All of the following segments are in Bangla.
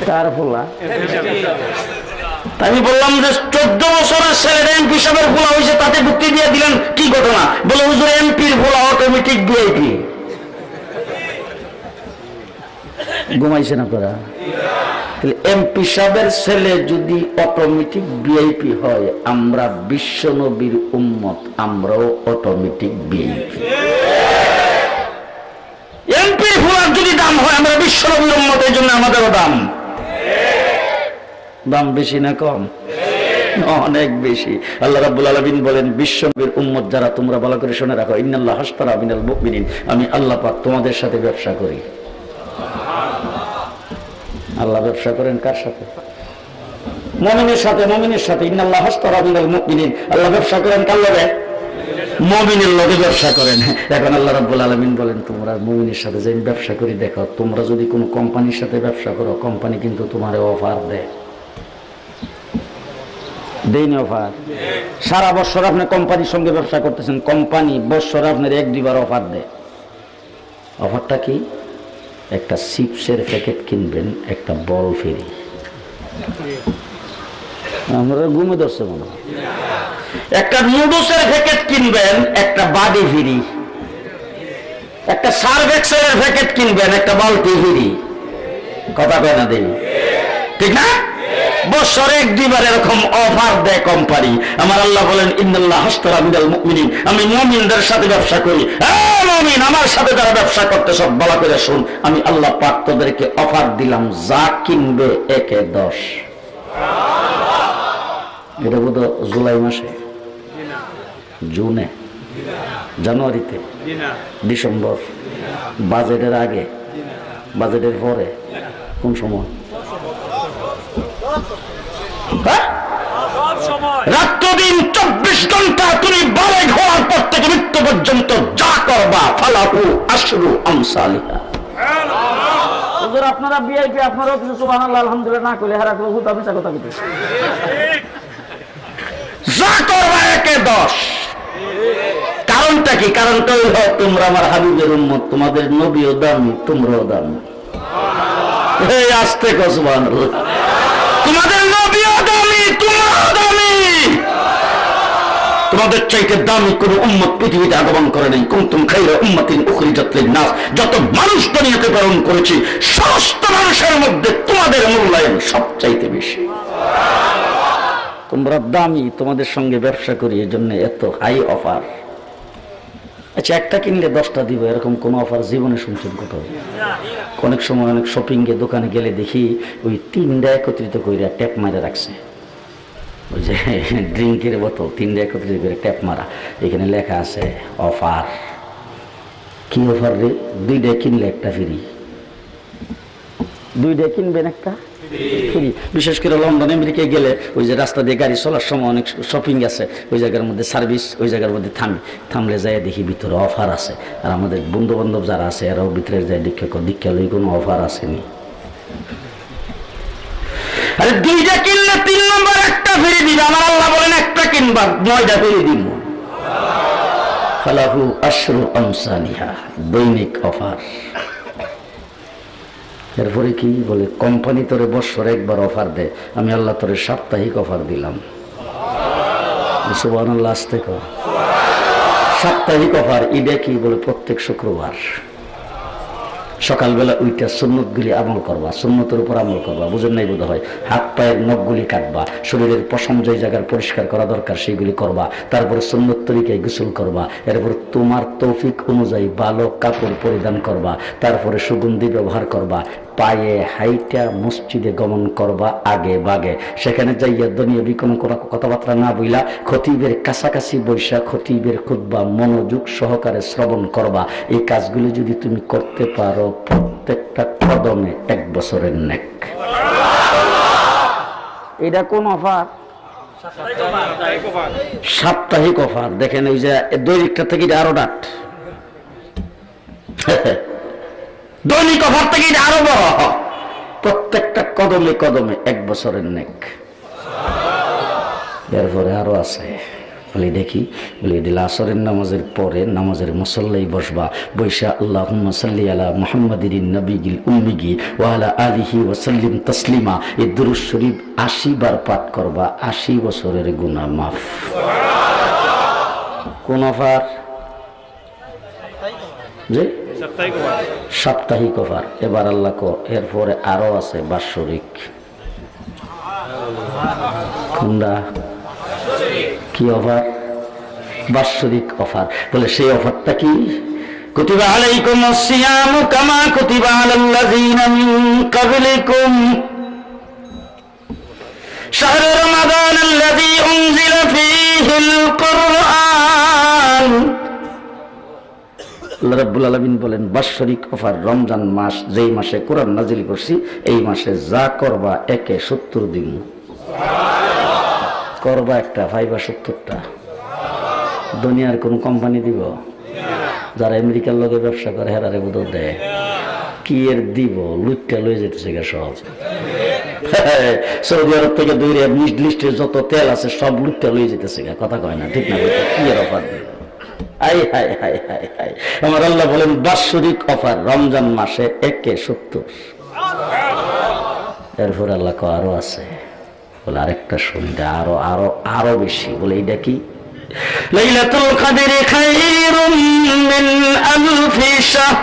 কার পোলা? আমি বললাম যে 14 বছরের ছেলের এমপি সাহেবের পোলা হয়েছে, তাতে ভুক্তি দিয়ে দিলেন, কি ঘটনা? বলে হুজুর এমপির পোলা অটোমেটিক ভিআইপি। ঘুমাইছে না করা? তাহলে এমপি সাহেবের ছেলে যদি অটোমেটিক ভিআইপি হয়, আমরা বিশ্ব নবীর উম্মত, আমরাও অটোমেটিক ভিআইপি। এমপি পোলার যদি দাম হয়, আমরা বিশ্ব নবীর উম্মত, এই জন্য আমাদেরও দাম। দাম বেশি না কম? অনেক বেশি। আল্লাহ রাব্বুল আলামিন বলেন, বিশ্ব নবীর উম্মত যারা, তোমরা ভালো করে শুনে রাখো, ইন্নাল্লাহ হাশতারা মিনাল মুমিনিন, আমি আল্লাহ পাক তোমাদের সাথে ব্যবসা করি। আল্লাহ ব্যবসা করেন কার সাথে? মুমিনের সাথে। মুমিনের সাথে। ইন্নাল্লাহ হাশতারা মিনাল মুমিনিন, আল্লাহ ব্যবসা করেন কার লগে? মুমিনের লগে ব্যবসা করেন। এখন আল্লাহ রাব্বুল আলামিন বলেন, তোমরা মুমিনের সাথে যে ব্যবসা করি, দেখো তোমরা যদি কোনো কোম্পানির সাথে ব্যবসা করো, কোম্পানি কিন্তু তোমার অফার দেয়। দেই না অফার? সারা বছর আপনি কোম্পানির সঙ্গে ব্যবসা করতেছেন, কোম্পানি বছরে আপনার 1-2 বার অফার দেয়। অফারটা কি? একটা চিপসের প্যাকেট কিনবেন, একটা বল ফ্রি। আমরা ঘুমে ধরছে মনে হয়। একটা নুডলসের প্যাকেট কিনবেন, একটা বাডি ফ্রি। একটা সার্ফ এক্সেলের প্যাকেট কিনবেন, একটা বালতি ফ্রি। কথা কয় না? দেই, ঠিক না? বছরে 1-2 বার এরকম অফার দেয় কোম্পানি। আমার আল্লাহ বলেন, ইন্নাল্লাহ হাশতারা মিনাল মুমিনিন, আমি মুমিনদের সাথে ব্যবসা করি। মুমিন, আমার সাথে যারা ব্যবসা করতে, সব ভালো করে শুন, আমি আল্লাহ পাক তোদেরকে অফার দিলাম, যা কিনবে 1-এ 10। এটা বোধ জুলাই মাসে, জুনে, জানুয়ারিতে, ডিসেম্বর, বাজেটের আগে, বাজেটের পরে, কোন সময়? রাত্রদিন 24 ঘন্টা তুমি বালেগ হওয়ার পর থেকে মৃত্যু পর্যন্ত যা করবা, ফালাহু আশরু আমসালিহা। হুজুর আপনারা ভিআইপি, আপনারাও কিছু সুবহানাল্লাহ আলহামদুলিল্লাহ না কইলে হারা করে হুতা মিছা কথা কইতেছে। যা করবা 1-এ 10। কারণটা কি? কারণটা হলো তোমরা আমার হাবিবের উম্মত, তোমাদের নবীও দামি, তোমরাও দামি। এই আস্তে কও সুবহানাল্লাহ। তোমাদের নবীও দামি, তোমরাও দামি। তোমাদের চাইতে দামি কোন উম্মত পৃথিবীতে আগমন করে নাই। কুনতুম খায়রা উম্মাতিন উখরিজাত লিন-নাস, যত মানুষ দুনিয়াতে প্রেরণ করেছি, সমস্ত মানুষের মধ্যে তোমাদের মূল্যায়ন সবচাইতে বেশি। তোমরা দামি, তোমাদের সঙ্গে ব্যবসা করি, এই জন্য এত হাই অফার। আচ্ছা, একটা কিনলে 10টা দিব, এরকম কোন অফার জীবনে শুনছেন কোথাও? অনেক সময় অনেক শপিং এ দোকানে গেলে দেখি ওই 3টা একত্রিত করে ট্যাপ মারে রাখছে। ওই যে ড্রিঙ্কের বোতল 3টা একত্রিত করে ট্যাপ মারা, এখানে লেখা আছে অফার। কি অফার রে? 2টা কিনলে একটা ফ্রি। 2টা কিনবেন একটা ফ্রি। বিশেষ করে লন্ডন আমেরিকায় গেলে ওই যে রাস্তা দিয়ে গাড়ি চলার সময় অনেক শপিং আছে, ওই জায়গার মধ্যে সার্ভিস, ওই জায়গার মধ্যে থামলে যায় দেখি ভিতরে অফার আছে। আর আমাদের বন্ধু বান্ধব যারা আছে এরাও ভিতরে যায় দীক্ষা লই কোনো অফার আসেনি। আরে 2টা কিনলে 3 নম্বর একটা ফ্রি দিবে। আমার আল্লাহ বলেন একটা কিনবা 9টা ফ্রি দিব। ফালাহু আশরু আমসালিহা, দৈনিক অফার। এরপরে কি বলে? কোম্পানি তোরে বছরে 1 বার অফার দেয়, আমি আল্লাহ তোরে সাপ্তাহিক অফার দিলাম। সুবহানাল্লাহ, আস্তে কর। সাপ্তাহিক অফার। এটা কি বলে? প্রত্যেক শুক্রবার সকালবেলা উইটা সুন্নতগুলি আমল করবা, সুন্নতের উপর আমল করবা। বুঝেন নাই বোধ হয়? হাত পায়ের নখগুলি কাটবা, শরীরের পশম যে জায়গার পরিষ্কার করা দরকার সেইগুলি করবা, তারপরে সুন্নত তরিকায় গোসল করবা, এরপর তোমার তৌফিক অনুযায়ী ভালো কাপড় পরিধান করবা, তারপরে সুগন্ধি ব্যবহার করবা, পায়ে হাইটা মসজিদে গমন করবা আগে বাগে। সেখানে যাইয়া দুনিয়াবি কোনো কথাবার্তা না বইলা খতিবের কাছাকাছি বৈশা খতিবের খুতবা মনোযোগ সহকারে শ্রবণ করবা। এই কাজগুলি যদি তুমি করতে পারো, প্রত্যেকটা কদমে 1 বছরের নেক। এটা কোন অফার? সাপ্তাহিক অফার। দেখেন ওই যে দৈনিকটা থেকে আরো ডাট, দৈনিক অফার থেকে আরো বড়। প্রত্যেকটা কদমে কদমে 1 বছরের নেক। এরপরে আরো আছে বলে দেখি, বলে দিলে আসরের নামাজের পরে নামাজের মুসল্লাই বসবা, বৈশা আল্লাহুম্মা সাল্লি আলা মুহাম্মাদিন নবিয়িল উম্মি ওয়া আলা আলিহি ওয়া সাল্লিম তাসলিমা, এই দুরূদ শরীফ 80 বার পাঠ করবা, 80 বছরের গুনাহ মাফ। কোন অফার? যে সাপ্তাহিক অফার। এবার আল্লাহ কো এরপরে আরো আছে বাৎসরিক। কোনটা? কি অফার? বাৎসরিক অফার। বলে সেই অফারটা কি? কুতিবা আলাইকুমুস সিয়ামু কামা কুতিবা আলাল্লাযিনা মিন ক্বাবলিকুম শাহরু রমাদান আল্লাযী উনজিলা ফীহিল কুরআন। আল্লাহ রাব্বুল আলামিন বলেন বাৎসরিক অফার, রমজান মাস যেই মাসে কোরআন নাজিল করছি এই মাসে যা করবা একে 70 দিন করবা, একটা পাইবা 70টা। দুনিয়ার কোন কোম্পানি দিব? যারা আমেরিকার লগে ব্যবসা করে হেরারে বুধ দেয় কি এর দিব? লুটটা লয়ে যেতেছে গা সব। সৌদি আরব থেকে দূরে মিডল ইস্টের যত তেল আছে সব লুটটা লয়ে যেতেছে গা। কথা কয় না, ঠিক না? কি এর অফার দিব? High high high high high. আমার আল্লাহ বলেন বাৎসরিক অফার, রমজান মাসে একে 70। এরপর আল্লাহ কো আরো আছে। বলে আরেকটা শুনতে আরো আরো আরো বেশি। বলে এইটা কি? লাইলাতুল কদরি খায়রুম মিন আলফি শাহর।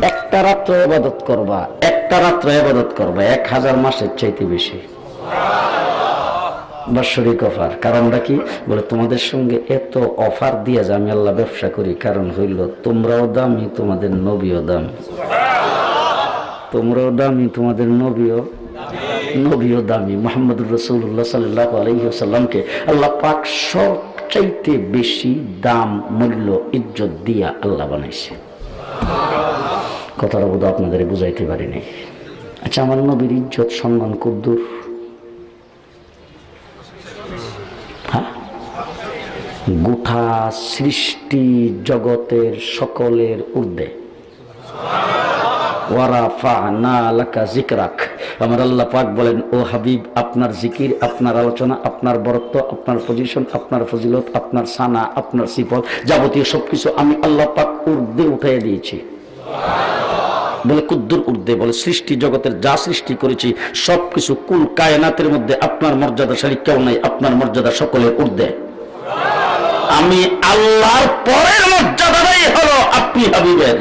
একটা রাত্র ইবাদত করবা, একটা রাত্র ইবাদত করবা 1000 মাসের চাইতে বেশি। বাৎসরিক অফার। কারণটা কি? বলে তোমাদের সঙ্গে এত অফার দিয়ে যে আমি আল্লাহ ব্যবসা করি, কারণ হইল তোমরাও দামি, তোমাদের নবীও দামি। তোমরাও দামি, তোমাদের নবীও দামি। মুহাম্মদুর রাসূলুল্লাহ সাল্লাল্লাহু আলাইহি ওয়াসাল্লামকে আল্লাহ পাক সবচাইতে বেশি দাম, মূল্য, ইজ্জত দিয়া আল্লাহ বানাইছে। কথাটা বোধ আপনাদের বুঝাইতে পারি নাই। আচ্ছা, আমার নবীর ইজ্জত সম্মান কদ্দুর? হ্যাঁ, গোটা সৃষ্টি জগতের সকলের ঊর্ধ্বে। ওয়ারাফা'না লাকা যিকরাক। আমার আল্লাহ পাক বলেন, ও হাবিব, আপনার জিকির, আপনার আলোচনা, আপনার বরত্ব, আপনার পজিশন, আপনার ফজিলত, আপনার সানা, আপনার সিফত, যাবতীয় সবকিছু আমি আল্লাহ পাক ঊর্ধ্বে উঠাইয়া দিয়েছি। বলে কুদ্দুর ঊর্ধ্বে? বলে সৃষ্টি জগতের যা সৃষ্টি করেছি সবকিছু কুল কায়নাতের মধ্যে আপনার মর্যাদা সারি কেউ নাই, আপনার মর্যাদা সকলের ঊর্ধ্বে। আমি আল্লাহর পরের মর্যাদাটাই হলো আপনি হাবিবের।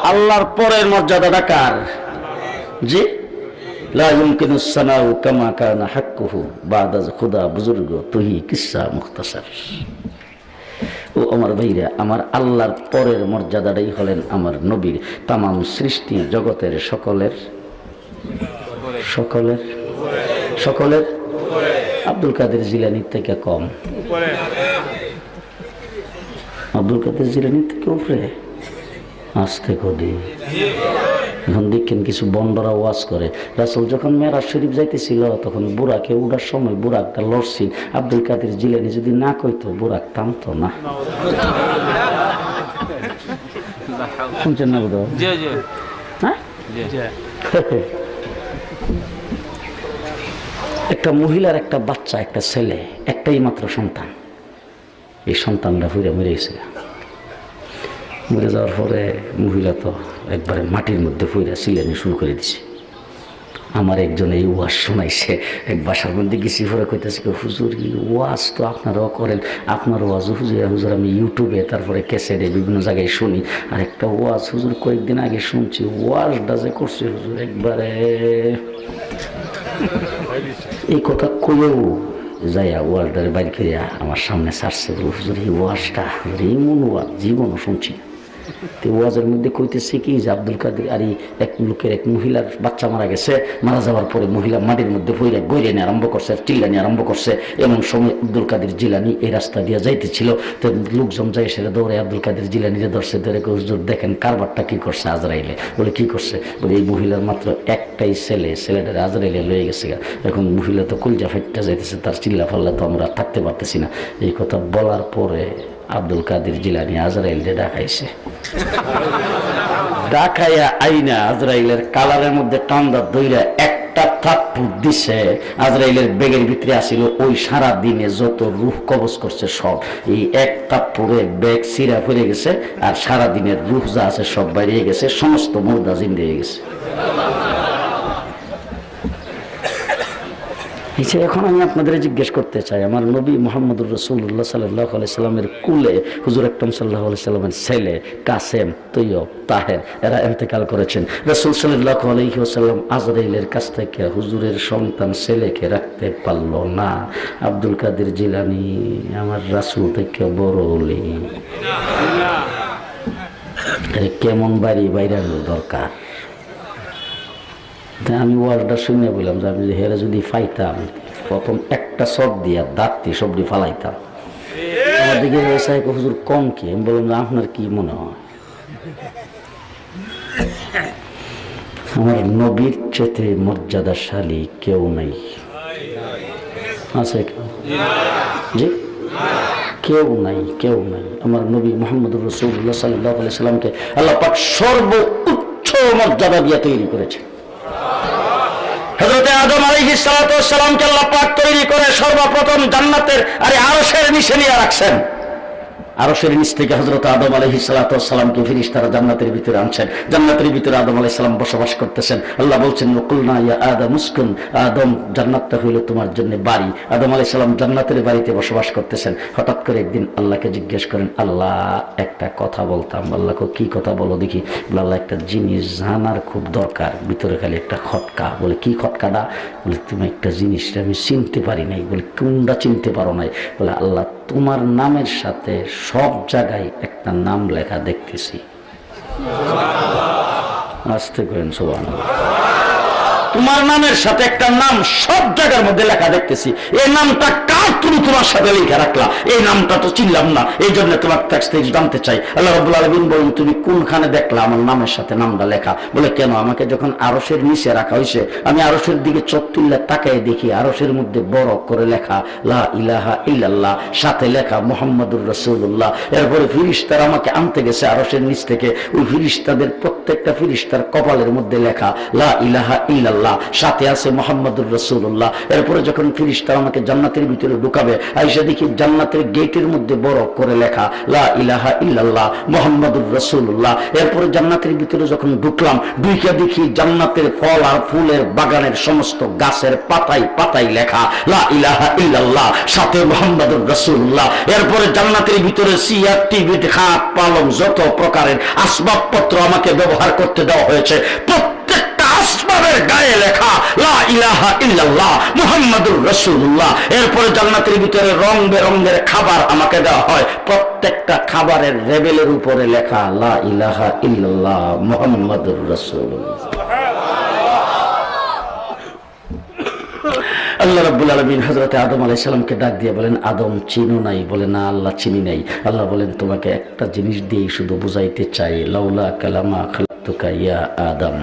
আল্লাহর পরের মর্যাদাটা কার? জি, লা ইউমকিনুস সানাউ কামা কানা হাক্কুহু বাদা খুদা বুজুর্গ তুহি কিসসা মুখতাসার। ও আমার ভাইরা, আমার আল্লাহর পরের মর্যাদাটাই হলেন আমার নবীর। তামাম সৃষ্টি জগতের সকলের সকলের সকলের আব্দুল কাদের জিলানির থেকে কম, আব্দুল কাদের জিলানির থেকে উপরে। আসতে কদি এখন দেখেন কিছু বন্ডরা ওয়াজ করে। রাসূল যখন মেরাজ শরীফ যাইতেছিল তখন বুরাকে উড়ার সময় বুরাকটা লড়ছিল। আব্দুল কাদের জিলানী যদি না কইতো বুরাক থামতো না। শুনছেন না বোধ? হ্যাঁ, একটা মহিলার একটা বাচ্চা, একটা ছেলে, একটাই মাত্র সন্তান। এই সন্তানটা ফুরে মরে গেছে। মরে যাওয়ার পরে মহিলা তো একবারে মাটির মধ্যে ফুইরা সিলানি শুরু করে দিছে। আমার একজন এই ওয়াজ শোনাইছে, এক বাসার মধ্যে গেছি, পরে কইতেছে হুজুর এই ওয়াজ তো আপনারাও করেন, আপনার ওয়াজ হুজুর আমি ইউটিউবে তারপরে ক্যাসেটে বিভিন্ন জায়গায় শুনি। আর একটা ওয়াজ হুজুর কয়েকদিন আগে শুনছি, ওয়াজটা যে করছে হুজুর একবারে এই কথা কইও যাইয়া ওয়াজটারে বাইর করিয়া আমার সামনে ছাড়ছে। হুজুর এই ওয়াজটা এমন ওয়াজ জীবনও শুনছি। তো ওয়াজের মধ্যে কইতেছে কি যে আব্দুল কাদের আর এক লোকের, এক মহিলার বাচ্চা মারা গেছে। মারা যাওয়ার পরে মহিলা মাটির মধ্যে পইরা গৈরানি আরম্ভ করছে, চিল্লানি আরম্ভ করছে। এমন সময় আব্দুল কাদের জিলানি এই রাস্তা দিয়ে যাইতেছিল। তো লোকজন যাই সেটা দৌড়ে আব্দুল কাদের জিলানিরে ধরছে, ধরে হুজুর দেখেন কারবারটা কি করছে আজরাইলে। বলে কি করছে? বলে এই মহিলার মাত্র একটাই ছেলে, ছেলেটার আজরাইলে লয়ে গেছে। এখন মহিলা তো কলজা ফাইটটা যাইতেছে, তার চিল্লা ফাল্লা তো আমরা থাকতে পারতেছি না। এই কথা বলার পরে আব্দুল কাদের জিলানি আজরাইলরে ডাকাইছে। ডাকাইয়া আইনা আজরাইলের কালারের মধ্যে টান্দা দইরা একটা একটা থাপ্পড় দিছে, আজরাইলের বেগের ভিতরে আসিল ওই সারা দিনে যত রূহ কবজ করছে সব, এই এক থাপ্পড়ে বেগ চিরা ফিরে গেছে, আর সারা দিনের রূহ যা আছে সব বাইরে গেছে, সমস্ত মুর্দা জিন্দা হয়ে গেছে। এখন আমি আপনাদের জিজ্ঞেস করতে চাই, আমার নবী মুহাম্মদুর রাসূলুল্লাহ সাল্লাল্লাহু আলাইহি সাল্লামের কুলে হুজুর আকরাম সাল্লাল্লাহু আলাইহি সাল্লামের ছেলে কাসেম, তৈয়ব, তাহের এরা ইন্তেকাল করেছেন। রাসূল সাল্লাল্লাহু আলাইহি ওয়াসাল্লাম আজরাইলের কাছ থেকে হুজুরের সন্তান ছেলেকে রাখতে পারল না। আব্দুল কাদের জিলানী আমার রাসূল থেকে বড় ওলি, কেমন বাড়ি বাইরানোর দরকার। আমি ওয়ার্ডটা শুনে বললাম যে আমি হেরে যদি পাইতাম প্রথম একটা সব দিয়া দাঁতটি সবটি ফালাইতাম। আমার দিকে হুজুর কম কি, আমি বললাম যে আপনার কি মনে হয়? আমার নবীর চেতে মর্যাদাশালী কেউ নাই, আছে জি? কেউ নাই, কেউ নাই। আমার নবী মুহাম্মদুর রাসূলুল্লাহ সাল্লাল্লাহু আলাইহি সাল্লামকে আল্লাহ পাক সর্বোচ্চ মর্যাদা দিয়ে তৈরি করেছে। হযরত আদম আলাইহিস সালাতু ওয়াস সালামকে আল্লাহ পাক তৈরি করে সর্বপ্রথম জান্নাতের আরশের নিচে নিয়ে রাখছেন। আরশের নিচ থেকে হযরত আদম আলাইহিস সালাতু ওয়াস সালামকে ফেরেশতারা জান্নাতের ভিতরে আনছেন। জান্নাতের ভিতরে আদম আলাইহিস সালাম বসবাস করতেছেন। আল্লাহ বলছেন ওয়াকুলনা ইয়া আদম উসকুন, আদম জান্নাতটা হইল তোমার জন্য বাড়ি। আদম আলাইহিস সালাম জান্নাতের বাড়িতে বসবাস করতেছেন। হঠাৎ করে একদিন আল্লাহকে জিজ্ঞেস করেন, আল্লাহ একটা কথা বলতাম। আল্লাহকে কি কথা বলো দেখি? আল্লাহ একটা জিনিস জানার খুব দরকার, ভিতরে খালি একটা খটকা। বলে কি খটকাটা? বলে তুমি একটা জিনিসটা আমি চিনতে পারি নাই। বলে কোনটা চিনতে পারো নাই? বলে আল্লাহ তোমার নামের সাথে সব জায়গায় একটা নাম লেখা দেখতেছি। আস্তে করেন সুবহানাল্লাহ। তোমার নামের সাথে একটা নাম সব জায়গার মধ্যে লেখা দেখতেছি। এই নামটা কার তুমি তোমার সাথে লিখে রাখলা? এই নামটা তো চিনলাম না, এই জন্য তোমার কাছ থেকে জানতে চাই। আল্লাহ রাব্বুল আলামিন বলেন তুমি কোনখানে দেখলা আমার নামের সাথে নামটা লেখা? বলে কেন? আমাকে যখন আরশের নিচে রাখা হয়েছে, আমি আরশের দিকে চোখ তুললে তাকায় দেখি আরশের মধ্যে বড় করে লেখা লা ইলাহা ইল্লাল্লাহ, সাথে লেখা মুহাম্মাদুর রাসূলুল্লাহ। এরপরে ফেরেশতারা আমাকে আনতে গেছে আরশের নিচ থেকে, ওই ফেরেশতাদের প্রত্যেকটা ফেরেশতার কপালের মধ্যে লেখা লা ইলাহা ইল্লাল্লাহ, সাথে আছে মুহাম্মাদুর রাসূলুল্লাহ। এরপরে যখন ফেরেশতারা আমাকে জান্নাতের ভিতরে ঢুকাবে, আইসা দেখি জান্নাতের গেটের মধ্যে বড় করে লেখা লা ইলাহা ইল্লাল্লাহ মুহাম্মাদুর রাসূলুল্লাহ। এরপরে জান্নাতের ভিতরে যখন ঢুকলাম, ঢুকে দেখি জান্নাতের ফল আর ফুলের বাগানের সমস্ত গাছের পাতায় পাতায় লেখা লা ইলাহা ইল্লাল্লাহ, সাথে মুহাম্মাদুর রাসূলুল্লাহ। এরপরে জান্নাতের ভিতরে চেয়ার, টিভি, খাট, পালং যত প্রকারের আসবাবপত্র আমাকে ব্যবহার করতে দেওয়া হয়েছে, আসবাবের গায়ে লেখা লা ইলাহা ইল্লাল্লাহ মুহাম্মাদুর রাসূলুল্লাহ। এরপরে জান্নাতের ভিতরে রং বেরঙের খাবার আমাকে দেওয়া হয়, প্রত্যেকটা খাবারের লেবেলের উপরে লেখা লা ইলাহা ইল্লাল্লাহ মুহাম্মাদুর রাসূলুল্লাহ। আল্লাহ রাব্বুল আলামিন হযরত আদম আলাইহিস সালামকে ডাক দিয়ে বলেন, আদম চিনো নাই? বলে না আল্লাহ চিনি নাই। আল্লাহ বলেন তোমাকে একটা জিনিস দিয়ে শুধু বুঝাইতে চাই, লাউলা কালামা খালাকতুকা ইয়া আদম,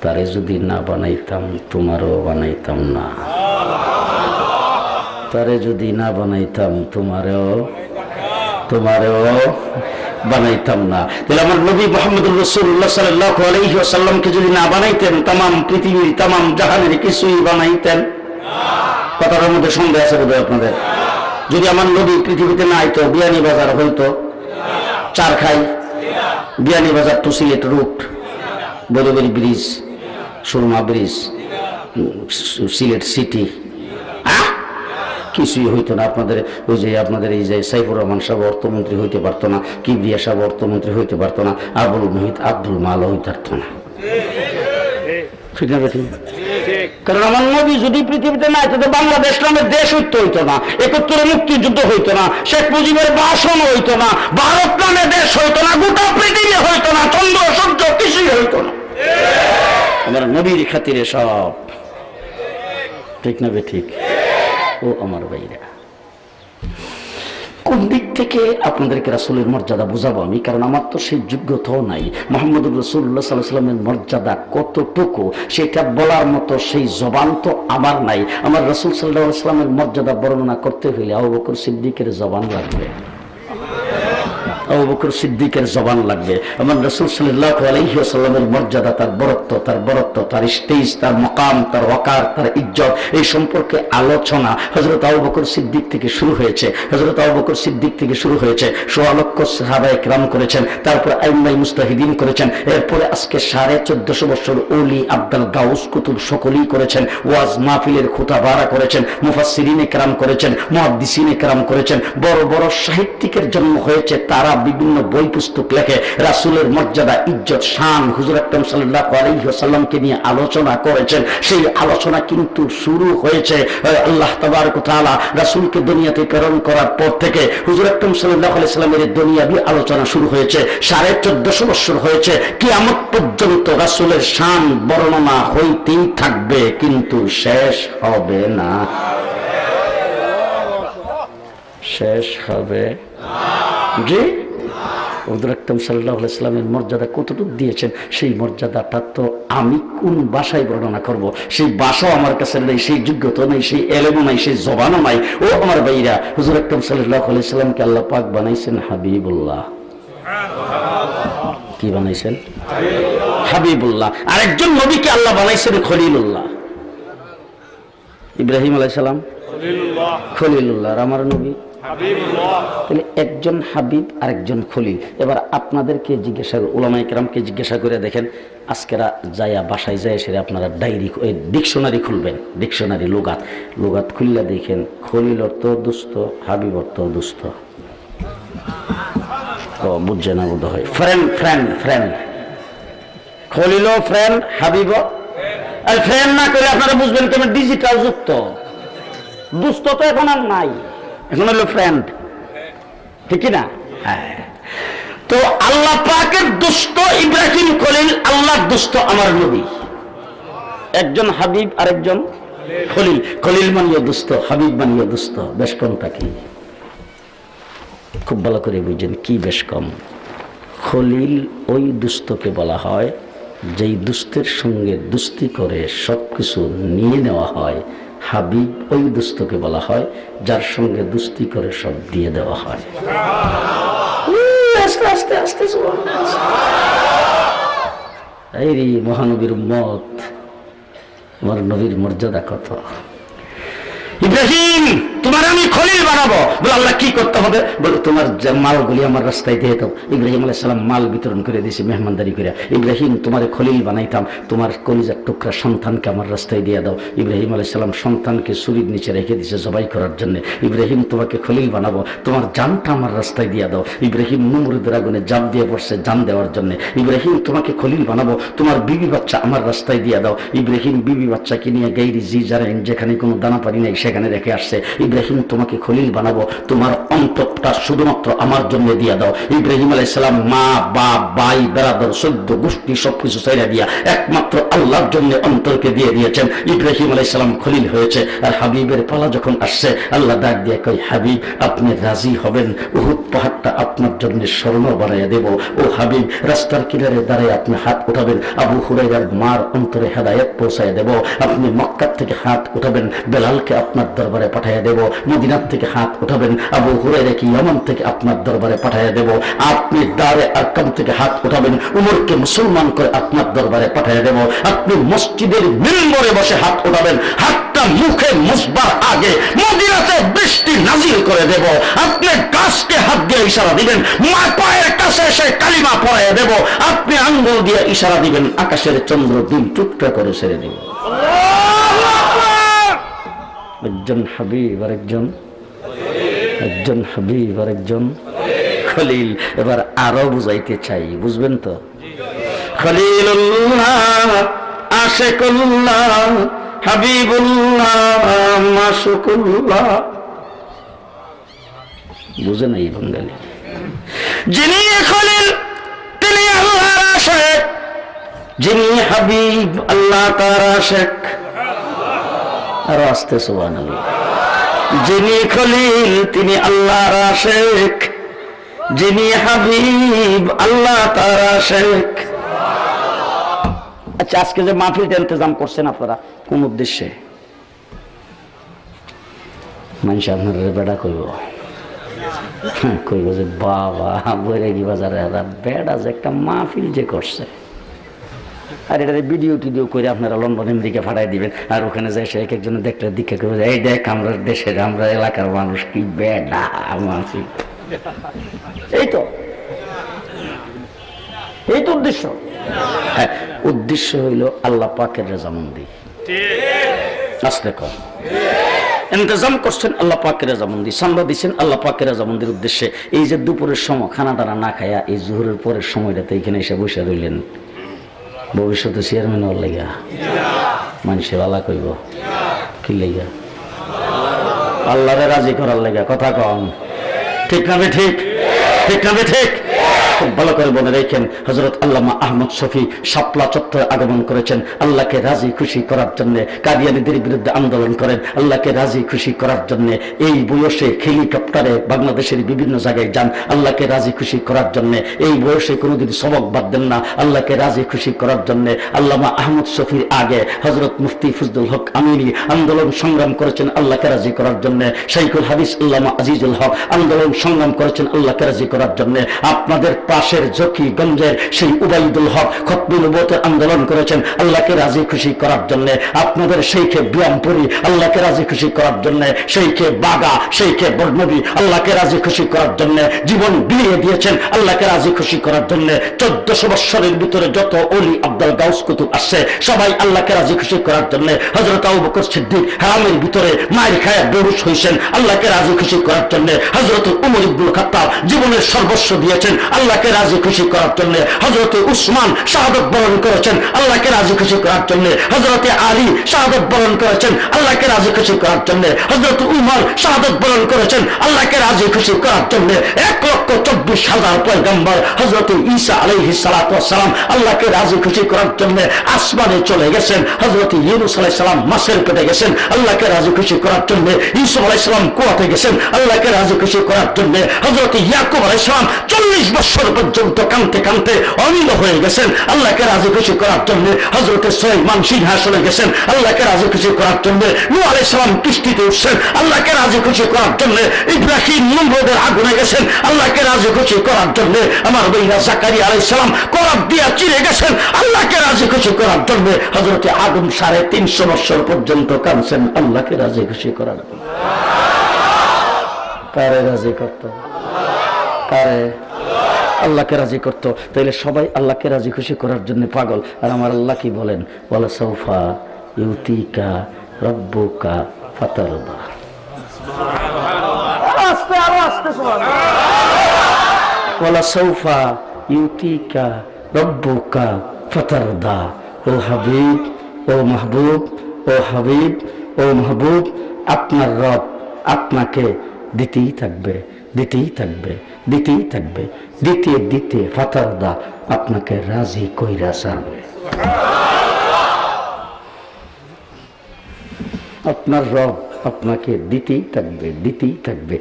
তারে যদি না বানাইতাম তোমারও বানাইতাম না, তারে যদি না বানাইতাম তোমারও বানাইতাম না। তাহলে আমার নবী মুহাম্মদুর রাসূলুল্লাহ সাল্লাল্লাহু আলাইহি ওয়াসাল্লামকে যদি না বানাইতেন, তামাম পৃথিবীর তামাম জাহানের কিছুই বানাইতেন না। কথাটার মধ্যে সন্দেহ আছে বোধহয় আপনাদের? যদি আমার নবী পৃথিবীতে না আইতো, বিয়ানী বাজার হইতো? চারখাই বিয়ানী বাজার টু সিলেট রুট, বদবের bridge, Surma bridge, Sylhet city, কিছুই হইতো না। আপনাদের ওই যে আপনাদের এই যে সাইফুর রহমান সাহেব অর্থমন্ত্রী হইতে পারতো না, কিবরিয়া সাহেব অর্থমন্ত্রী হইতে পারতো না, আব্দুল মাল হইতে পারতো না। ঠিক না বেঠিক? কারণ আমার নবী যদি পৃথিবীতে না হইতো, বাংলাদেশ নামের দেশ হইতো না, ৭১ মুক্তিযুদ্ধ হইতো না, শেখ মুজিবের ভাষণ হইতো না, ভারত নামে দেশ হইতো না, গোটা পৃথিবী হইতো না, চন্দ্র সূর্য কিছুই হইতো না। আমার নবীর খাতিরে সব। ঠিক না বেঠিক? ও আমার ভাইরা, কোন দিক থেকে আপনাদেরকে রাসূলের মর্যাদা বুঝাবো আমি? কারণ আমার তো সেই যোগ্যতাও নাই। মুহাম্মদুর রাসূলুল্লাহ সাল্লাল্লাহু আলাইহি ওয়াসাল্লামের মর্যাদা কতটুকু সেটা বলার মতো সেই জবান তো আমার নাই। আমার রাসূল সাল্লাল্লাহু আলাইহি ওয়াসাল্লামের মর্যাদা বর্ণনা করতে হলে আবু বকর সিদ্দিকের জবান লাগবে। আবু বকর সিদ্দিকের জবান লাগবে। আমার রাসূল সাল্লাল্লাহু আলাইহি ওয়াসাল্লামের মর্যাদা, তার বরত্ব, তার স্টেজ, তার মাকাম, তার ওয়াকার, তার ইজ্জত, এই সম্পর্কে আলোচনা হযরত আবু বকর সিদ্দিক থেকে শুরু হয়েছে। হযরত আবু বকর সিদ্দিক থেকে শুরু হয়েছে, সোয়া লক্ষ সাহাবায়ে কেরাম করেছেন, তারপর আইম্মায়ে মুজতাহিদিন করেছেন, এরপরে আজকে 1450 বছর ওলি আব্দুল গাউস কুতুব সকলেই করেছেন, ওয়াজ মাহফিলের খুতাবারা করেছেন, মুফাসসিরিনে কেরাম করেছেন, মুহাদ্দিসিনে কেরাম করেছেন, বড় বড় সাহিত্যিকের জন্ম হয়েছে, তারা বিভিন্ন বই পুস্তক লেখে রাসূলের মর্যাদা, ইজ্জত, শান, হুজুর আকরাম সাল্লাল্লাহু আলাইহি ওয়াসাল্লামকে নিয়ে আলোচনা করেছেন। সেই আলোচনা কিন্তু শুরু হয়েছে আল্লাহ তাবারক ওয়া তাআলা রাসূলকে দুনিয়াতে প্রেরণ করার পর থেকে। হুজুর আকরাম সাল্লাল্লাহু আলাইহি ওয়াসাল্লামের দুনিয়াবি আলোচনা শুরু হয়েছে, 1450 বছর হয়েছে, কিয়ামত পর্যন্ত রাসূলের শান বর্ণনা হইতেই থাকবে, কিন্তু শেষ হবে না। শেষ হবে জি। হুজুর আকরাম সাল্লাল্লাহু আলাইহি ওয়াসাল্লামের মর্যাদা কতটুকু দিয়েছেন, সেই মর্যাদাটা তো আমি কোন ভাষায় বর্ণনা করব? সেই ভাষাও আমার কাছে নেই, সেই যোগ্যতা নেই, সেই এলেমও নাই, সেই জবানও নাই। ও আমার ভাইরা, হুজুর আকরাম সাল্লাল্লাহু আলাইহি ওয়াসাল্লামকে আল্লাহ পাক বানাইছেন হাবিবুল্লাহ। কি বানাইছেন? হাবিবুল্লাহ। আরেকজন নবীকে আল্লাহ বানাইছেন খলিলুল্লাহ। ইব্রাহিম আলাইহিস সালাম খলিলুল্লাহ, আর আমার নবী হাবিবুল্লাহ। তাহলে একজন হাবিব আর একজন খলিল। এবার আপনাদেরকে জিজ্ঞাসা, উলামায়ে কেরামকে জিজ্ঞাসা করে দেখেন, আজকেরা যায়া বাসায় যায় সেটা আপনারা ডিকশনারি খুলবেন, ডিকশনারি লুগাত খুললে দেখেন খলিল অর্থ দুস্থ, হাবিব অর্থ দুস্থ। ও বুঝছে না বোধ হয়। ফ্রেন্ড খলিল ফ্রেন্ড, হাবিব আর ফ্রেন্ড না করে আপনারা বুঝবেন কেমন ডিজিটাল যুক্ত। দুস্থ তো এখন আর নাই, এখন হলো ফ্রেন্ড, ঠিক না? হ্যাঁ। তো আল্লাহ পাকের দুষ্ট ইব্রাহিম খলিল, আল্লাহর দুষ্ট আমার নবী। একজন হাবিব আর একজন খলিল। খলিল মানিয়ে দুষ্ট, হাবিব মানিয়ে দুষ্ট। বেশ কমটা কি? খুব ভালো করে বুঝেন কি বেশ কম। খলিল ওই দুষ্টকে বলা হয় যেই দুষ্টের সঙ্গে দুস্তি করে সবকিছু নিয়ে নেওয়া হয়। হাবিব ওই দুষ্টকে বলা হয় যার সঙ্গে দুস্তি করে সব দিয়ে দেওয়া হয়। আস্তে আস্তে আস্তে এই রে মহানবীর উম্মত, আমার নবীর মর্যাদা কত। ইব্রাহিম তোমার আমি খলিল বানাবো। বলে আল্লাহ কি করতে হবে? বলে তোমার মালগুলি আমার রাস্তায় দিয়ে দাও। ইব্রাহিম আলাইহিস সালাম মাল বিতরণ করে দিয়েছে মেহমানদারি করে। ইব্রাহিম তোমার খলিল বানাইতাম, তোমার কলিজার টুকরা সন্তানকে আমার রাস্তায় দিয়ে দাও। ইব্রাহিম আলাইহিস সালাম সন্তানকে ছুরির নিচে রেখে দিয়েছে জবাই করার জন্য। ইব্রাহিম তোমাকে খলিল বানাবো, তোমার জানটা আমার রাস্তায় দিয়ে দাও। ইব্রাহিম নমরুদের আগুনে জান দিয়ে পড়ছে জান দেওয়ার জন্য। ইব্রাহিম তোমাকে খলিল বানাবো, তোমার বিবি বাচ্চা আমার রাস্তায় দিয়ে দাও। ইব্রাহিম বিবি বাচ্চাকে নিয়ে গাইরি জি জারেন, যেখানে কোনো দানা পানি নেই সেখানে রেখে আসছে। ইব্রাহিম তোমাকে খলিল বানাবো, তোমার অন্তরটা শুধুমাত্র আমার জন্য দিয়ে দাও। ইব্রাহিম আলাইহিস সালাম মা বাপ ভাই বেরাদর সদ্য গোষ্ঠী সবকিছু ছাইড়া দিয়া একমাত্র আল্লাহর জন্য অন্তরকে দিয়ে দিয়েছেন। ইব্রাহিম আলাইহিস সালাম খলিল হয়েছে। আর হাবিবের পালা যখন আসছে, আল্লাহ ডাক দিয়ে কই, হাবিব আপনি রাজি হবেন? উহুদ পাহাড়টা আপনার জন্য স্বর্ণ বানাইয়া দেব। ও হাবিব রাস্তার কিনারে দাঁড়িয়ে আপনি হাত উঠাবেন, আবু হুরায়রার মার অন্তরে হেদায়েত পৌঁছায় দেব। আপনি মক্কা থেকে হাত উঠাবেন, বেলালকে আপনার দরবারে পাঠিয়ে দেব। মদিনার থেকে হাত উঠাবেন, আবু হুরায়রাকে ইয়ামান থেকে আপনার দরবারে পাঠিয়ে দেব। আপনি দারে আরকাম থেকে হাত উঠাবেন, উমরকে মুসলমান করে আপনার দরবারে পাঠিয়ে দেব। আপনি মসজিদের মিম্বরে বসে হাত উঠাবেন, হাতটা মুখে মুছবার আগে মদিনাতে বৃষ্টি নাজিল করে দেব। আপনি গাছকে হাত দিয়ে ইশারা দিবেন, মা পায়ের কাছে এসে কালিমা পড়াইয়া দেব। আপনি আঙ্গুল দিয়ে ইশারা দিবেন, আকাশের চন্দ্র দিন টুকরা করে ছেড়ে দেব। একজন হাবিব আর একজন হাবিব আর একজন খলিল। এবার আরো বুঝাইতে চাই, বুঝবেন তো? খলিলুল্লাহ, আশিকুল্লাহ, হাবিবুল্লাহ, মাশুকুল্লাহ। বুঝে নাই বাঙালি? যিনি খলিল তিনি আল্লাহর আশিক, যিনি হাবিব আল্লাহ তার আশিক। আর আস্তে সুবহানাল্লাহ। যিনি খলিল তিনি আল্লাহর আশিক, যিনি হাবিব আল্লাহ তার আশিক। আচ্ছা, আজকে যে মাহফিলটা ইন্তজাম করছেন আপনারা কোন উদ্দেশ্যে? মানুষ আপনারা বেড়া কইব কইব যে বাবা বৈরাগী বাজারে বেড়া যে একটা মাহফিল যে করছে, আর এটা ভিডিও টিডিও করে আপনারা লন্ডন আমেরিকা ফাটাই দিবেন, আর ওখানে যাই সে এক একজনে দেখলে দীক্ষা করবে, এই দেখ আমরা দেশের আমরা এলাকার মানুষ কি বেড়া মাহফিল। এই তো উদ্দেশ্য। হ্যাঁ, উদ্দেশ্য হইল আল্লাহ পাকের রেজামন্দি। আসলে কর ইন্তজাম করছেন আল্লাহ পাকের রেজামন্দি, সাম্বা দিচ্ছেন আল্লাহ পাকের রেজামন্দির উদ্দেশ্যে। এই যে দুপুরের সময় খানা টানা না খায়া এই জোহরের পরের সময়টাতে এখানে এসে বসে রইলেন, ভবিষ্যতে চেয়ারম্যান হওয়ার লেগা, মানুষে ভালা কইব কি লেগা, আল্লাহরে রাজি করার লেগা। কথা কম ঠিক না বে ঠিক? ঠিক না বে ঠিক? খুব ভালো করে মনে রেখেন, হযরত আল্লামা আহমদ শফি শাপলা চত্বরে আগমন করেছেন আল্লাহকে রাজি খুশি করার জন্য, কাদিয়ানীদের বিরুদ্ধে আন্দোলন করেন আল্লাহকে রাজি খুশি করার জন্য। এই বয়সে হেলিকপ্টারে বাংলাদেশের বিভিন্ন জায়গায় যান আল্লাহকে রাজি খুশি করার জন্য। এই বয়সে কোনোদিন সবক বাদ দেন না আল্লাহকে রাজি খুশি করার জন্য। আল্লামা আহমদ শফির আগে হযরত মুফতি ফজলুল হক আমিনী আন্দোলন সংগ্রাম করেছেন আল্লাহকে রাজি করার জন্য। শাইখুল হাদিস আল্লামা আজিজুল হক আন্দোলন সংগ্রাম করেছেন আল্লাহকে রাজি করার জন্য। আপনাদের পাশের জকিগঞ্জের সেই উবাইদুল হক খতমুল নবুয়তের আন্দোলন করেছেন আল্লাহকে রাজি খুশি করার জন্য। আপনাদের সেইখে বিয়ামপুরি আল্লাহকে রাজি খুশি করার জন্য, সেইখে বাগা সেইখে বর্ণবী আল্লাহকে রাজি খুশি করার জন্য জীবন বিলিয়ে দিয়েছেন আল্লাহকে রাজি খুশি করার জন্য। 1400 বৎসরের ভিতরে যত ওলি আব্দুল গাউস কুতুব আসছে সবাই আল্লাহকে রাজি খুশি করার জন্য। হযরত আবু বকর সিদ্দিক হারামের ভিতরে মায়ের খায়া বেহুশ হয়েছেন আল্লাহকে রাজি খুশি করার জন্য। হযরত উমর ইবনুল খাত্তাব জীবনের সর্বস্ব দিয়েছেন আল্লাহকে রাজি খুশি করার জন্য। হযরত উসমান শাহাদাত বরণ করেছেন আল্লাহকে রাজি খুশি করার জন্য। হযরত আলী শাহাদাত বরণ করেছেন আল্লাহকে রাজি খুশি করার জন্য। হযরত উমর শাহাদাত বরণ করেছেন আল্লাহকে রাজি খুশি করার জন্য। 1,24,000 পয়গম্বর হযরত ঈসা আলাইহিস সালাতু ওয়াস সালাম আল্লাহকে রাজি খুশি করার জন্য আসমানে চলে গেছেন। হযরত ইউনূস আলাইহিস সালাম মাছের পেটে গেছেন আল্লাহকে রাজি খুশি করার জন্য। ঈসা আলাইহিস সালাম কুয়াতে গেছেন আল্লাহকে রাজি খুশি করার জন্য। হযরত ইয়াকুব আলাইহিস সালাম 40 বছর পর্যন্ত কাঁদতে কাঁদতে অমিল হয়ে গেছেন আল্লাহকে রাজি খুশি করার জন্য। হযরত সুলাইমান সিংহাসনে গেছেন আল্লাহকে রাজি খুশি করার জন্য। নূহ আলাইহিস সালাম কিস্তিতে উঠছেন আল্লাহকে রাজি খুশি করার জন্য। ইব্রাহিম নমরুদের আগুনে গেছেন আল্লাহকে রাজি খুশি করার জন্য। আমার ভাইরা জাকারিয়া আলাইহিস সালাম করাত দিয়া চিরে গেছেন আল্লাহকে রাজি খুশি করার জন্য। হযরত আদম 350 বছর পর্যন্ত কাঁদছেন আল্লাহকে রাজি খুশি করার জন্য। কারে রাজি করত? কারে? আল্লাহকে রাজি করত। তাইলে সবাই আল্লাহকে রাজি খুশি করার জন্য পাগল। আর আমার আল্লাহ কি বলেন? ওয়ালা সাউফা ইউতিকা রাব্বুকা ফাতারদা। আস্তে আরো আস্তে সুবহানাল্লাহ। ওয়ালা সাউফা ইউতিকা রাব্বুকা ফাতারদা। ও হাবিব, ও মাহবুব, ও হাবিব, ও মাহবুব, আপনার রব আপনাকে দিতেই থাকবে, দিতেই থাকবে, দিতেই থাকবে, দিতে দিতে ফাতারদা আপনাকে রাজি কইরা ছাড়বে। আপনার রব আপনাকে দিতেই থাকবে, দিতেই থাকবে,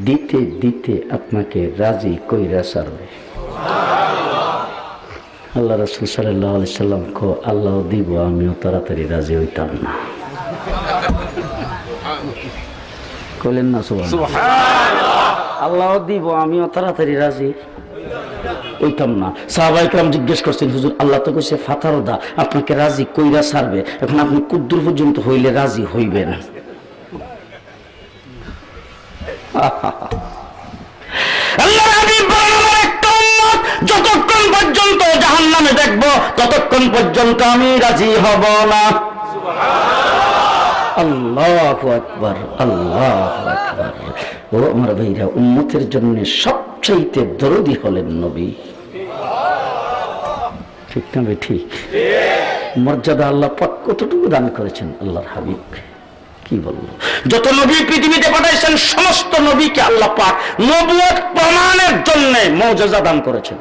দিতে দিতে আপনাকে রাজি কইরা ছাড়বে। আল্লাহ রাসূল সাল্লাল্লাহু আলাইহি সাল্লাম কো আল্লাহ দিব আমিও তাড়াতাড়ি রাজি হইতাম না। কইলেন না সুবহানাল্লাহ? আল্লাহ দিব আমিও তাড়াতাড়ি রাজি হইতাম না। সাহাবায়ে কেরাম জিজ্ঞেস করছেন হুজুর আল্লাহ তো কইছে ফাতারদা আপনাকে রাজি কইরা ছাড়বে, এখন আপনি কদ্দুর পর্যন্ত হইলে রাজি হইবেন? আল্লাহর হাবিব বলেন আমার একটা উম্মত যতক্ষণ পর্যন্ত জাহান্নামে দেখব ততক্ষণ পর্যন্ত আমি রাজি হব না। সুবহানাল্লাহ। আল্লাহু আকবার, আল্লাহু আকবার। ও আমার ভাইরা, উম্মতের জন্য সবচাইতে দরদি হলেন নবী। ঠিক না ভাই? ঠিক। মর্যাদা আল্লাহ পাক কতটুকু দান করেছেন আল্লাহর হাবিবকে, কি বলবো। যত নবী পৃথিবীতে পাঠাইছেন সমস্ত নবীকে আল্লাহ পাক নবুয়ত প্রমাণের জন্য মুজিজা দান করেছেন।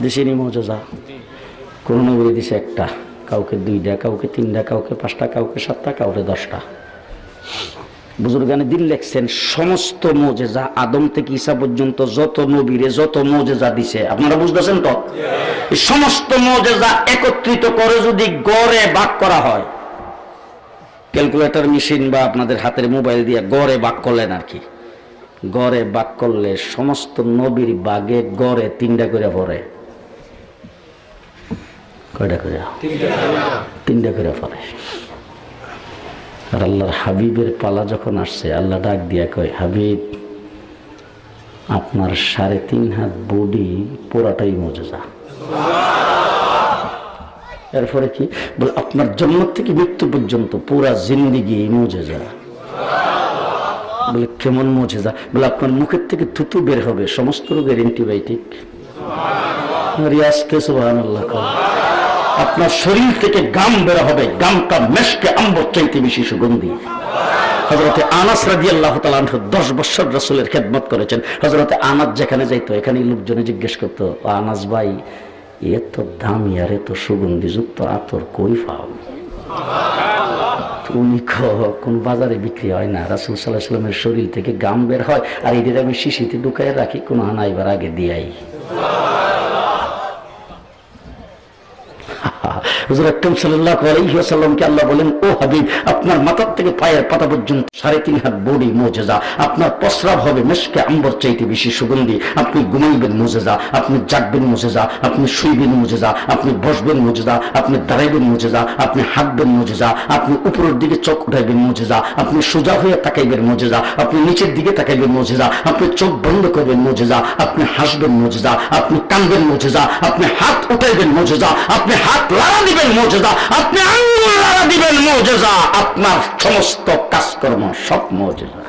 দিছেনি মুজিজা? কোন নবী দিছে একটা, কাউকে 2টা, কাউকে 3টা, কাউকে 5টা, কাউকে 7টা, কাউকে 10টা। বুজুর্গানে দিন লেখছেন সমস্ত মুজিজা আদম থেকে ঈসা পর্যন্ত যত নবীরে যত মুজিজা দিছে, আপনারা বুঝতেছেন তো? এই সমস্ত মুজিজা একত্রিত করে যদি গড়ে ভাগ করা হয়, ক্যালকুলেটর মেশিন বা আপনাদের হাতের মোবাইল দিয়ে গড়ে ভাগ করলেন আর কি, গড়ে বাক করলে সমস্ত নবীর বাগে গড়ে 3টা করে পড়ে। কয়টা করে? 3টা করে পড়ে। আর আল্লাহর হাবিবের পালা যখন আসছে, আল্লাহ ডাক দিয়া কয়, হাবিব আপনার 3.5 হাত বডি পুরাটাই মুজিজা। এরপরে কি বলে, আপনার জন্ম থেকে মৃত্যু পর্যন্ত পুরা জিন্দেগি মুজিজা। বলে কেমন মুজিজা? বলে আপনার মুখের থেকে থুতু বের হবে সমস্ত রোগের অ্যান্টিবায়োটিক। সুবহানাল্লাহ। আপনার শরীর থেকে গাম বের হবে, গামটা মেশকে আম্বর চাইতে বেশি সুগন্ধি। হযরত আনাস রাদিয়াল্লাহু তাআলা 10 বছর রাসূলের খেদমত করেছেন। হযরত আনাস যেখানে যাইতো এখানে লোকজনে জিজ্ঞেস করতো, আনাস ভাই এত দামি আর এত সুগন্ধিযুক্ত আতর কই পাও? উনি কোন বাজারে বিক্রি হয় না, রাসূল সাল্লাল্লাহু আলাইহি ওয়াসাল্লামের শরীর থেকে গাম বের হয় আর এদের আমি শিশিতে ঢুকায় রাখি, কোন আনাইবার আগে দিয়াই। হুজুর আকরাম সাল্লাল্লাহু আলাইহি ওয়াসাল্লামকে আল্লাহ বলেন, ও হাবিব আপনার মাথার থেকে পায়ের পাতা পর্যন্ত 3.5 হাত বডি মুজিজা। আপনার প্রস্রাব হবে মিশকে আম্বর চাইতে বেশি সুগন্ধি। আপনি ঘুমাইবেন মুজিজা, আপনি জাগবেন মুজিজা, আপনি শুইবেন মুজিজা, আপনি বসবেন মুজিজা, আপনি দাঁড়াইবেন মুজিজা, আপনি হাঁটবেন মুজিজা, আপনি উপরের দিকে চোখ উঠাইবেন মুজিজা, আপনি সোজা হয়ে তাকাইবেন মুজিজা, আপনি নিচের দিকে তাকাইবেন মুজিজা, আপনি চোখ বন্ধ করবেন মুজিজা, আপনি হাসবেন মুজিজা, আপনি কাঁদবেন মুজিজা, আপনি হাত উঠাইবেন মুজিজা, আপনি হাত লাড়া দিবেন মুজিজা, আপনি আঙ্গুল লাড়া দিবেন মুজিজা, আপনার সমস্ত কাজকর্ম সব মুজিজা।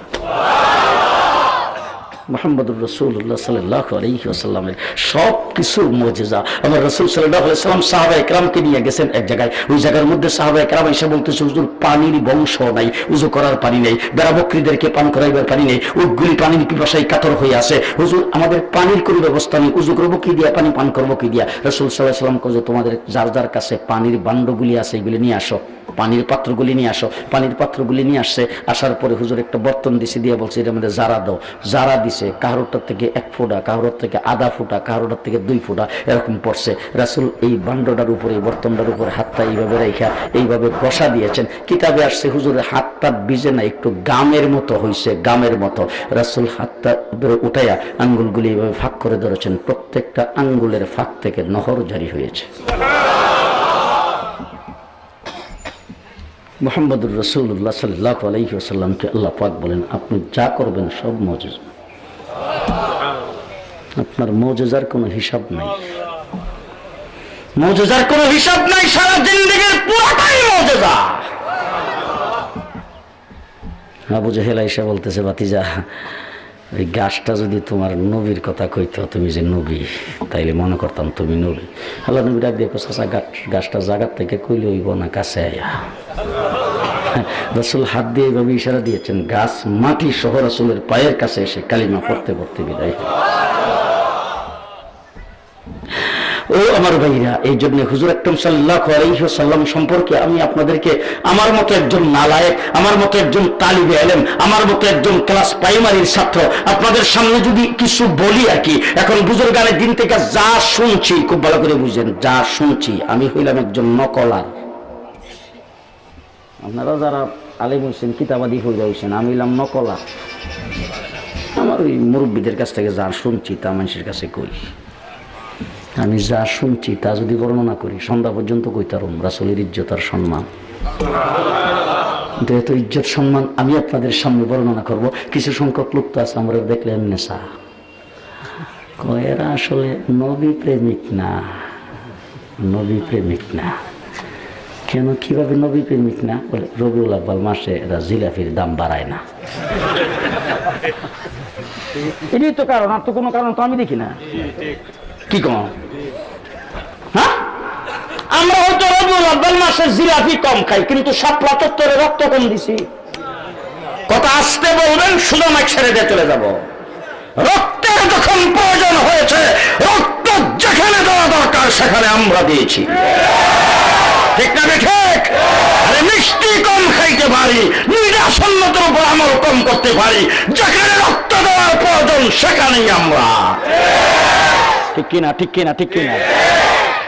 মুহাম্মদুর রাসূলুল্লাহ সাল্লাল্লাহু আলাইহি ওয়াসাল্লামের সব কিছু মুজিজা। আমার রাসূল সাল্লাল্লাহু আলাইহি ওয়াসাল্লাম সাহাবায়ে কেরামকে নিয়ে গেছেন এক জায়গায়, ওই জায়গার মধ্যে সাহাবায়ে কেরাম এসে বলতেছে, হুজুর পানির বংশ নাই, উযু করার পানি নেই, বেড়া বকরিদেরকে পান করাইবার পানি নেই, উটগুলি পানির পিপাসায় কাতর হয়ে আছে, হুজুর আমাদের পানির কোনো ব্যবস্থা নেই, উযু করবো কি দিয়া, পানি পান করবো কি দিয়া? রাসূল সাল্লাল্লাহু আলাইহি ওয়াসাল্লাম কইছে, তোমাদের যার যার কাছে পানির বান্ডগুলি আছে এগুলি নিয়ে আসো, পানির পাত্রগুলি নিয়ে আসো। পানির পাত্রগুলি নিয়ে আসছে। আসার পরে হুজুর একটা বর্তন দিছে, দিয়ে বলছে এটার মধ্যে জারা দাও। জারা দিছে, কাহারোটার থেকে 1 ফোঁটা, কাহারোর থেকে আধা ফোঁটা, কাহারোটার থেকে 2 ফোঁটা এরকম পড়ছে। রাসূল এই বান্ডটার উপরে, এই বর্তনটার উপরে হাতটা এইভাবে রেখা এইভাবে ঘষা দিয়েছেন। কিতাবে আসছে হুজুরের হাতটা ভিজে না, একটু গামের মতো হয়েছে, গামের মতো। রাসূল হাতটা উঠাইয়া আঙ্গুলগুলি এইভাবে ফাঁক করে ধরেছেন, প্রত্যেকটা আঙ্গুলের ফাঁক থেকে নহর জারি হয়েছে। মুহাম্মদুর রাসূলুল্লাহ সাল্লাল্লাহু আলাইহি ওয়াসাল্লামকে আল্লাহ পাক বলেন, আপনি যা করবেন সব মুজিজা। আপনার মুজিজার কোনো হিসাব নাই, মুজিজার কোনো হিসাব নাই, সারা জিন্দেগির পুরোটাই মুজিজা। আবু জেহেল আয়েশা বলতেছে, ভাতিজা ওই গাছটা যদি তোমার নবীর কথা কইতো, তুমি যে নবী, তাইলে মনে করতাম তুমি নবী। আল্লাহ নবী ডাক দিয়ে চাচা গাছটা জায়গার থেকে কইলে হইব না, কাছে আয়া। রাসূল হাত দিয়ে এইভাবে ইশারা দিয়েছেন, গাছ মাটি সহ রাসূলের পায়ের কাছে এসে কালিমা পড়তে পড়তে বিদায়। ও আমার ভাইরা, এই জন্য হুজুর আকরাম সাল্লাল্লাহু আলাইহি ওয়াসাল্লাম সম্পর্কে আমি আপনাদেরকে আমার মতো একজন নালায়েক, আমার মতো একজন তালিবে ইলম, আমার মতো একজন ক্লাস প্রাইমারির ছাত্র আপনাদের সামনে যদি কিছু বলি আর কি, এখন বুজুর্গানের দিন থেকে যা শুনছি, খুব ভালো করে বুঝেন, যা শুনছি আমি হইলাম একজন নকলার। আপনারা যারা আলেম হইছেন, কিতাবাদি হইয়া হইছেন, আমি হইলাম নকলার। আমার ওই মুরব্বীদের কাছ থেকে যা শুনছি তা মানুষের কাছে কই। আমি যা শুনছি তা যদি বর্ণনা করি সন্ধ্যা পর্যন্ত কইতারুম রাসূলের ইজ্জত আর সম্মান। কিন্তু এত ইজ্জত সম্মান আমি আপনাদের সামনে বর্ণনা করব। কিছু সংখ্যক লোক তো আছে, আমরা দেখলে এমনি চা এরা আসলে নবী প্রেমিক না, নবী প্রেমিক না। কেন, কিভাবে নবী প্রেমিক না? বলে রবিউল আউয়াল মাসে এরা জিলাপির দাম বাড়ায় না, এটাই তো কারণ, আর তো কোনো কারণ তো আমি দেখি না। কি কম? হ্যাঁ, আমরা হয়তো রবিউল আউয়াল মাসে জিলাপি কম খাই, কিন্তু শাপলা চত্বরে রক্ত কম দিছি। কথা আসতে বলবেন, শুধু মাইক ছেড়ে দিয়ে চলে যাব। রক্তের যখন প্রয়োজন হয়েছে, রক্ত যেখানে দেওয়া দরকার সেখানে আমরা দিয়েছি, ঠিক না? ঠিক। আরে মিষ্টি কম খাইতে পারি, নিরাসন্নতার উপর আমল কম করতে পারি, যেখানে রক্ত দেওয়ার প্রয়োজন সেখানেই আমরা, ঠিক কিনা? ঠিক কিনা? ঠিক কিনা?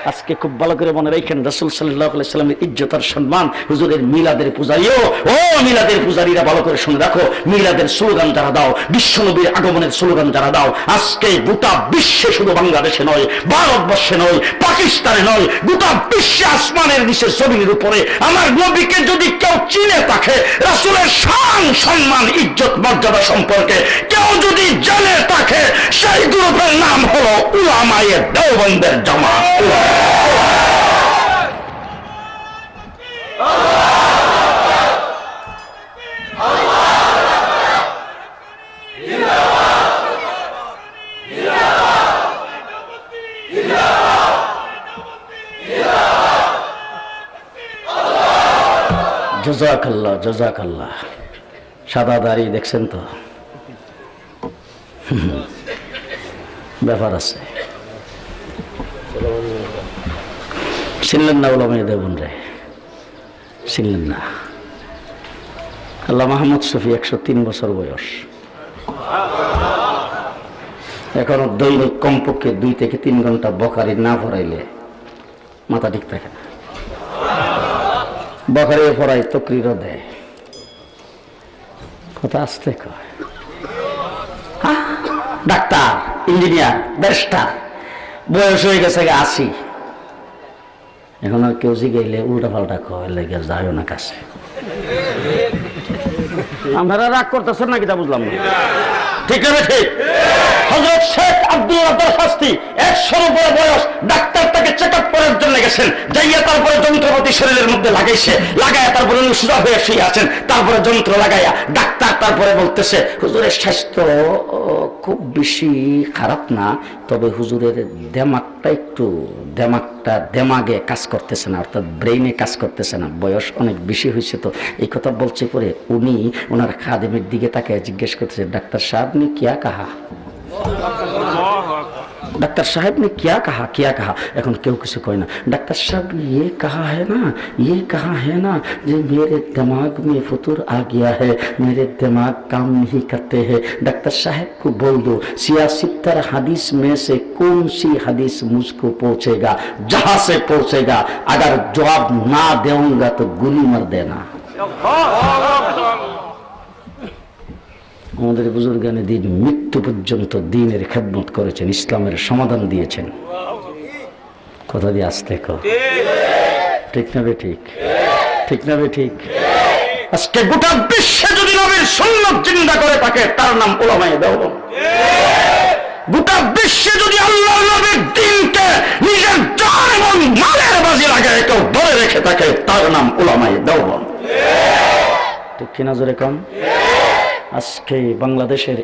আজকে খুব ভালো করে মনে রাখেন, রাসূল সাল্লাল্লাহু আলাইহি সাল্লামের ইজ্জত আর সম্মান, হুজুরের মিলাদের পূজারীও, ও মিলাদের পূজারীরা ভালো করে শুনে রাখো, মিলাদের স্লোগান যারা দাও, বিশ্বনবীর আগমনের স্লোগান যারা দাও, আজকে গোটা বিশ্বে, শুধু বাংলাদেশে নয়, ভারতবর্ষে নয়, পাকিস্তানে নয়, গোটা বিশ্বে আসমানের নিচে জমিনের উপরে আমার নবীকে যদি কেউ চিনে থাকে, রাসূলের শান সম্মান ইজ্জত মর্যাদা সম্পর্কে কেউ যদি জেনে থাকে, সেই গ্রুপের নাম হলো উলামায়ে দেওবন্দের জামাত। জাযাকাল্লাহ, জাযাকাল্লাহ। সাদা দাড়ি দেখছেন তো, ব্যাপার আছে। চিনলেন না উলামায়ে দেওবন্দ রে? চিনলেন না? আল্লাহ মাহমুদ শফি 103 বছর বয়স, এখনো দৈনিক কমপক্ষে 2 থেকে 3 ঘন্টা বখারি না পড়াইলে মাথা ঠিক থাকে না। বখারি পড়াই তকরিরও দেয়, কথা আসতে কয়। ডাক্তার, ইঞ্জিনিয়ার, ব্যারিস্টার, বয়স হয়ে গেছে 80, এখন আর কেউ জিগাইলে উল্টা পাল্টা কয়, লেগে যায়ও না কাছে। আপনারা রাগ করতেছেন নাকি তা বুঝলাম না, ঠিক না? ঠিক। হযরত শেখ আব্দুল আদার শাস্তি 100 উপরে বয়স, ডাক্তার তাকে চেক আপ করার জন্য গেছেন, যাইয়া তারপরে যন্ত্রপাতি শরীরের মধ্যে লাগাইছে, লাগাইয়া তারপরে সুজা হয়ে শুয়ে আছেন, তারপরে যন্ত্র লাগাইয়া ডাক্তার তারপরে বলতেছে, হুজুরের স্বাস্থ্য খুব বেশি খারাপ না, তবে হুজুরের দেমাগে কাজ করতেছে না, অর্থাৎ ব্রেইনে কাজ করতেছে না, বয়স অনেক বেশি হয়েছে। তো এই কথা বলছে পরে উনি ওনার খাদেমের দিকে তাকে জিজ্ঞেস করতেছে, ডাক্তার সাহেব নে কিয়া কাহা, डॉक्टर साहब ने क्या कहा এখন কেউ কিছু কয় না। डॉक्टर साहब ये कहा है ना जो मेरे दिमाग में फतूर आ गया है, मेरे दिमाग काम नहीं करते हैं। डॉक्टर साहब को बोल दो 76 हदीस में से कौन सी हदीस मुझको पहुंचेगा, जहां से पहुंचेगा, अगर जवाब ना दूंगा तो गोली मार देना। আমাদের বুজুর্গানে দিন মৃত্যু পর্যন্ত দ্বীনের খেদমত করেছেন, ইসলামের সমাধান দিয়েছেন। কথা দিয়ে আসতে কও, ঠিক না ঠিক? ঠিক না ঠিক? আজকে গোটা বিশ্বে যদি নবীর সুন্নাত জিন্দা করে থাকে, তার নাম উলামায়ে দেওবন্দ। গোটা বিশ্বে যদি আল্লাহর নবীর দ্বীনকে নিজের জান এবং মালের বাজি লাগায় কেউ ধরে রেখে থাকে, তার নাম উলামায়ে দেওবন্দ। ঠিক কিনা জোরে কম? আজকে বাংলাদেশের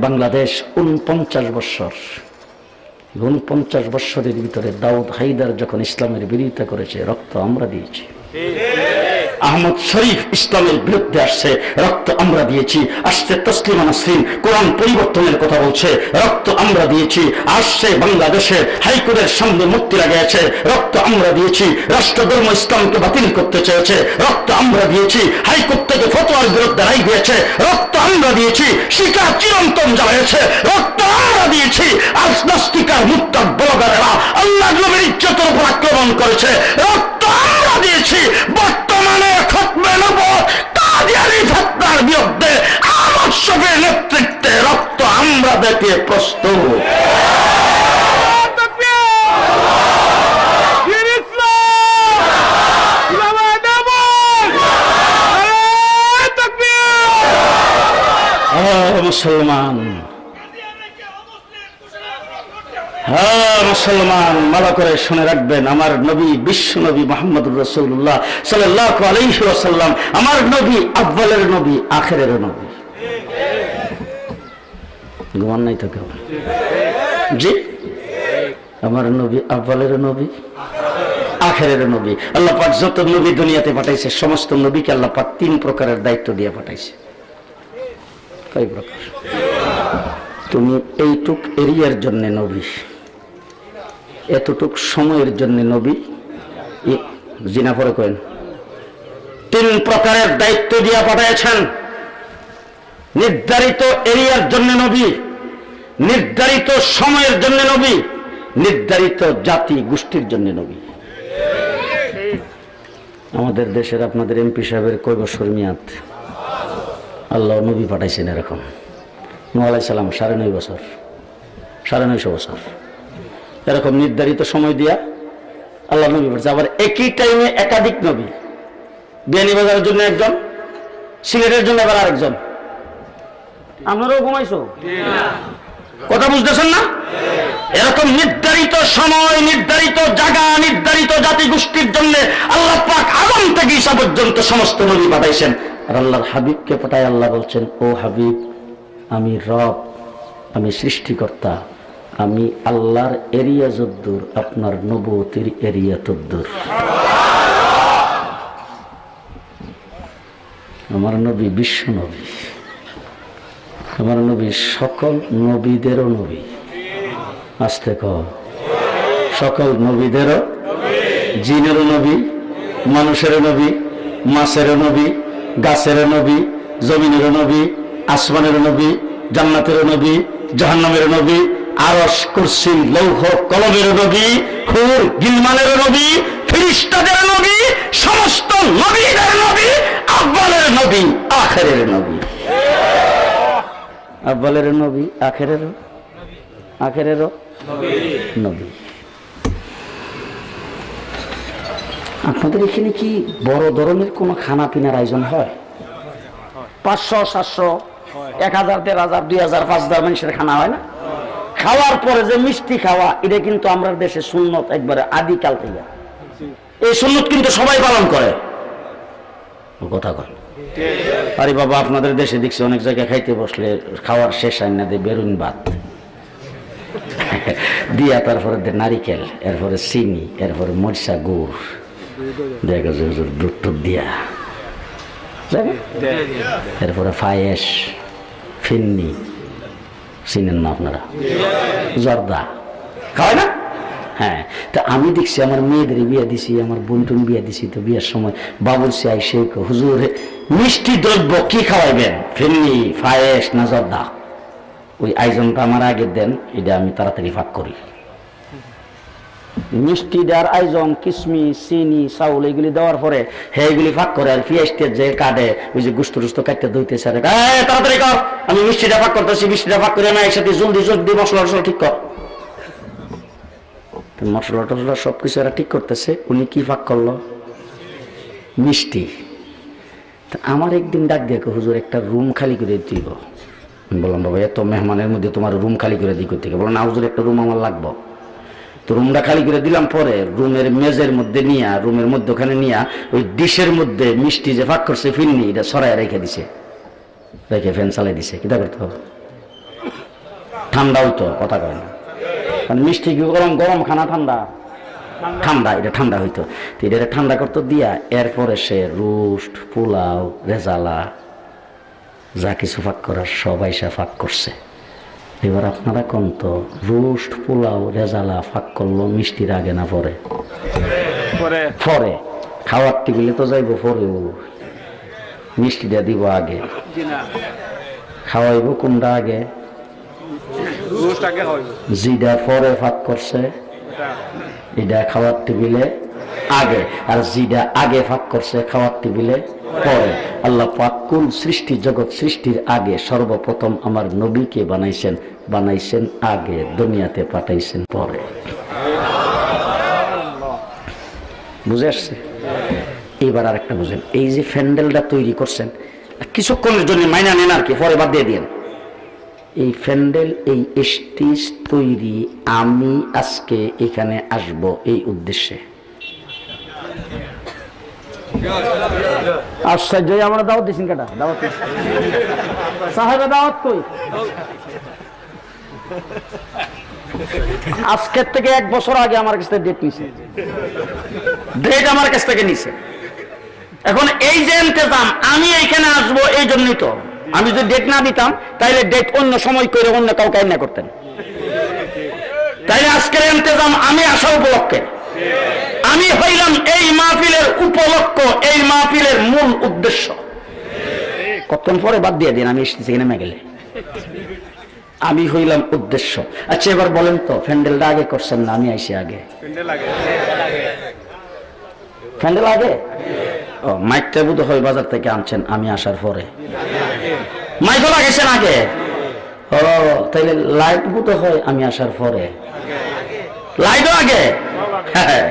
বাংলাদেশ 49 বছর, 49 বছরের ভিতরে দাউদ হায়দার যখন ইসলামের বিরোধিতা করেছে, রক্ত আমরা দিয়েছি। আহমদ শরীফ ইসলামের বিরুদ্ধে আসছে, রক্ত আমরা দিয়েছি। আসছে তসলিমা নাসরিন কোরআন পরিবর্তনের কথা বলছে, রক্ত আমরা দিয়েছি। আসছে বাংলাদেশে হাইকোর্টের সামনে মূর্তি লাগাইছে, রক্ত আমরা দিয়েছি। রাষ্ট্রধর্ম ইসলামকে বাতিল করতে চেয়েছে, রক্ত আমরা দিয়েছি। হাইকোর্ট থেকে ফতোয়ার বিরুদ্ধে রায় দিয়েছে, রক্ত আমরা দিয়েছি। শিকা চিরন্তন জ্বালিয়েছে, রক্ত আমরা দিয়েছি। আজ নাস্তিকার মুরতাদ ব্লগারেরা আল্লাহর নবীর ইজ্জতের উপর আক্রমণ করেছে, রক্ত আমরা দিয়েছি। বর্তমানে খতমে নবুয়ত কাদিয়ানী ফতোয়ার বিরুদ্ধে আহমদ শফির নেতৃত্বে রক্ত আমরা দিতে প্রস্তুত। মুসলমান, হ্যাঁ মুসলমান, ভালো করে শুনে রাখবেন, আমার নবী বিশ্ব নবী মুহাম্মদুর রাসূলুল্লাহ সাল্লাল্লাহু আলাইহি ওয়াসাল্লাম আমার নবী, আউয়ালের নবী, আখিরের নবী। গুমান নাই তো কেউ? জি, আমার নবী আউয়ালের নবী, আখিরের নবী। আল্লাহ পাক যত নবী দুনিয়াতে পাঠাইছে, সমস্ত নবীকে আল্লাহ পাক 3 প্রকারের দায়িত্ব দিয়ে পাঠাইছে। কয় প্রকার? তুমি এইটুক এরিয়ার জন্য নবী, এতটুক সময়ের জন্য নবী, জিনা পরে করেন। 3 প্রকারের দায়িত্ব দিয়ে পাঠিয়েছেন। নির্ধারিত এরিয়ার জন্য নবী, নির্ধারিত সময়ের জন্য নবী, নির্ধারিত জাতি গোষ্ঠীর জন্য নবী। আমাদের দেশের আপনাদের এমপি সাহেবের কয় বছর মেয়াদ? আল্লাহ নবী পাঠাইছেন এরকম। নূহ আলাইহিস সালাম 9.5 বছর, 950 বছর, এরকম নির্ধারিত সময় দিয়া আল্লাহ নবী পাঠাইছে। আবার একই টাইমে একাধিক নবী, বিয়ানীবাজারের জন্য একজন, সিলেটের জন্য আবার আরেকজন। আপনারাও ঘুমাইছো? কথা বুঝতেছেন না? এরকম নির্ধারিত সময়, নির্ধারিত জায়গা, নির্ধারিত জাতি গোষ্ঠীর জন্য আল্লাহ পাক আদম থেকে ঈসা পর্যন্ত সমস্ত নবী পাঠাইছেন। আর আল্লাহর হাবিবকে পাঠায় আল্লাহ বলছেন, ও হাবিব, আমি রব, আমি সৃষ্টিকর্তা, আমি আল্লাহর এরিয়া যদ্দূর, আপনার নবুয়তের এরিয়া তদ্দূর। আমার নবী বিশ্ব নবী, আমার নবী সকল নবীদেরও নবী। আস্তে কও, সকল নবীদেরও, জিনেরও নবী, মানুষেরও নবী, মাছেরও নবী, গাছেরও নবী, জমিনেরও নবী, আসমানেরও নবী, জান্নাতেরও নবী, জাহান্নামেরও নবী, আরশ, কুরসি, লৌহ, কলমেরও নবী, হুর, গিলমানেরও নবী, ফেরেশতাদের নবী, সমস্ত নবীদের নবী, আব্বালের নবী, আখেরের নবী। আব্বালের নবী, আখেরেরও নবী। আপনাদের এখানে কি বড় ধরনের কোন খানা পিনার আয়োজন হয়? 500, 700, 1000, 1500, 2000, 5000 মানুষের খানা হয় না? খাওয়ার পরে যে মিষ্টি খাওয়া, এটা কিন্তু আমরা দেশে সুন্নত, একবারে আদিকাল থেকে। এই সুন্নত কিন্তু সবাই পালন করে। কথা কয় আরে বাবা, আপনাদের দেশে দেখছি অনেক জায়গায় খাইতে বসলে খাওয়ার শেষ আইনা দিয়ে বেরুন ভাত দিয়া, তারপরে নারিকেল, এরপরে চিনি, এরপরে মরিচা গুড়, দেখা যায় দুধ টুধ দিয়া, এরপরে পায়েস, ফিন্নি, চিনেন না আপনারা? জর্দা খাওয়ায় না? হ্যাঁ, তা আমি দেখছি আমার মেয়েদের বিয়ে দিছি, আমার বোনটুন বিয়ে দিছি, তো বিয়ের সময় বাবুলসি আইসে হুজুর মিষ্টি দ্রব্য কি খাওয়াইবেন, ফিন্নি, পায়েস না জর্দা? ওই আয়োজনটা আমার আগে দেন, এটা আমি তাড়াতাড়ি ফাঁক করি। মিষ্টি দেওয়ার আয়োজন, কিশমিশ, চিনি, চাউল এগুলি দেওয়ার পরে এগুলি ফাঁক করে, আর পেঁয়াজটা যে কাটে, ওই যে গুস্ত টুস্ত কাটতে দইতেছে, তাড়াতাড়ি কর, আমি মিষ্টিটা ফাঁক করতেছি, মিষ্টিটা ফাঁক করে না, একসাথে জলদি জলদি মশলা টসলা ঠিক কর। মশলা টসলা সবকিছু এরা ঠিক করতেছে, উনি কি ফাঁক করলো? মিষ্টি। আমার একদিন ডাক দিয়ে, হুজুর একটা রুম খালি করে দিব। বললাম, বাবা এত মেহমানের মধ্যে তোমার রুম খালি করে দিই করতে? বলো না হুজুর, একটা রুম আমার লাগবো। তো রুমটা খালি করে দিলাম, পরে রুমের মেজের মধ্যে নিয়ে, রুমের মধ্যে ওখানে নিয়ে, ওই ডিশের মধ্যে মিষ্টি যে ফাঁক করছে ফিরনি, এটা সরাই রেখে দিছে, রেখে ফ্যান চালাই দিছে। কিতা করতে হবে? ঠান্ডা হইতো, কথা কয় না, কারণ মিষ্টি কি গরম, গরম খানা ঠান্ডা, ঠান্ডা, এটা ঠান্ডা হইতো। তো এটা ঠান্ডা করতো দিয়া, এরপরে সে রোস্ট, পোলাও, রেজালা, যা কিছু ফাঁক করার সবাই সে ফাঁক করছে। এবার আপনারা কোন তো, রোস্ট, পোলাও, রেজালা ফাঁক করলো মিষ্টির আগে না পরে? পরে। খাওয়ার টেবিলে তো যাইব পরে, মিষ্টিটা দিব আগে, খাওয়াইব কোনটা আগে? যেটা পরে ফাঁক করছে এটা খাওয়ার টেবিলে আগে, আর যেটা আগে ফাঁক করছে খাওয়ার টেবিলে পরে। আল্লাহ পাক কুল সৃষ্টি জগৎ সৃষ্টির আগে সর্বপ্রথম আমার নবীকে বানাইছেন আগে, দুনিয়াতে পাঠাইছেন পরে। বুঝে আসছে? এবার আর একটা বুঝেন, এই যে প্যান্ডেলটা তৈরি করছেন, কিছুক্ষণের জন্য মাইনা নেন আর কি, পরে বাদ দিয়ে দিন। এই প্যান্ডেল, এই স্টেজ তৈরি আমি আজকে এখানে আসব এই উদ্দেশ্যে। আশ্চর্য, আমরা দাওয়াত দিচ্ছেন কেটা? দাওয়াত সাহেব, দাওয়াত কই? আজকের থেকে 1 বছর আগে আমার কাছ থেকে ডেট নিছে, ডেট আমার কাছ থেকে নিছে। এখন এই যে ইন্তজাম, আমি এইখানে আসবো এই জন্যই তো। আমি যদি ডেট না দিতাম তাইলে ডেট অন্য সময় করে অন্য কাউকে না করতেন। তাইলে আজকের ইন্তজাম আমি আসা উপলক্ষে, আমি হইলাম এই মাহফিলের উপলক্ষ, এই মাহফিলের মূল উদ্দেশ্য। কতক্ষণ পরে বাদ দিয়ে দিন, আমি এসেছি নেমে গেলে আমি হইলাম উদ্দেশ্য। আচ্ছা এবার বলেন তো প্যান্ডেলটা আগে করছেন না আমি আইসি আগে? প্যান্ডেল আগে। ও মাইকটা বোধ হয় বাজার থেকে আনছেন আমি আসার পরে। মাইকও লাগাইছেন আগে? ও তাইলে লাইট বোধ হয় আমি আসার পরে। লাইটও আগে। হ্যাঁ,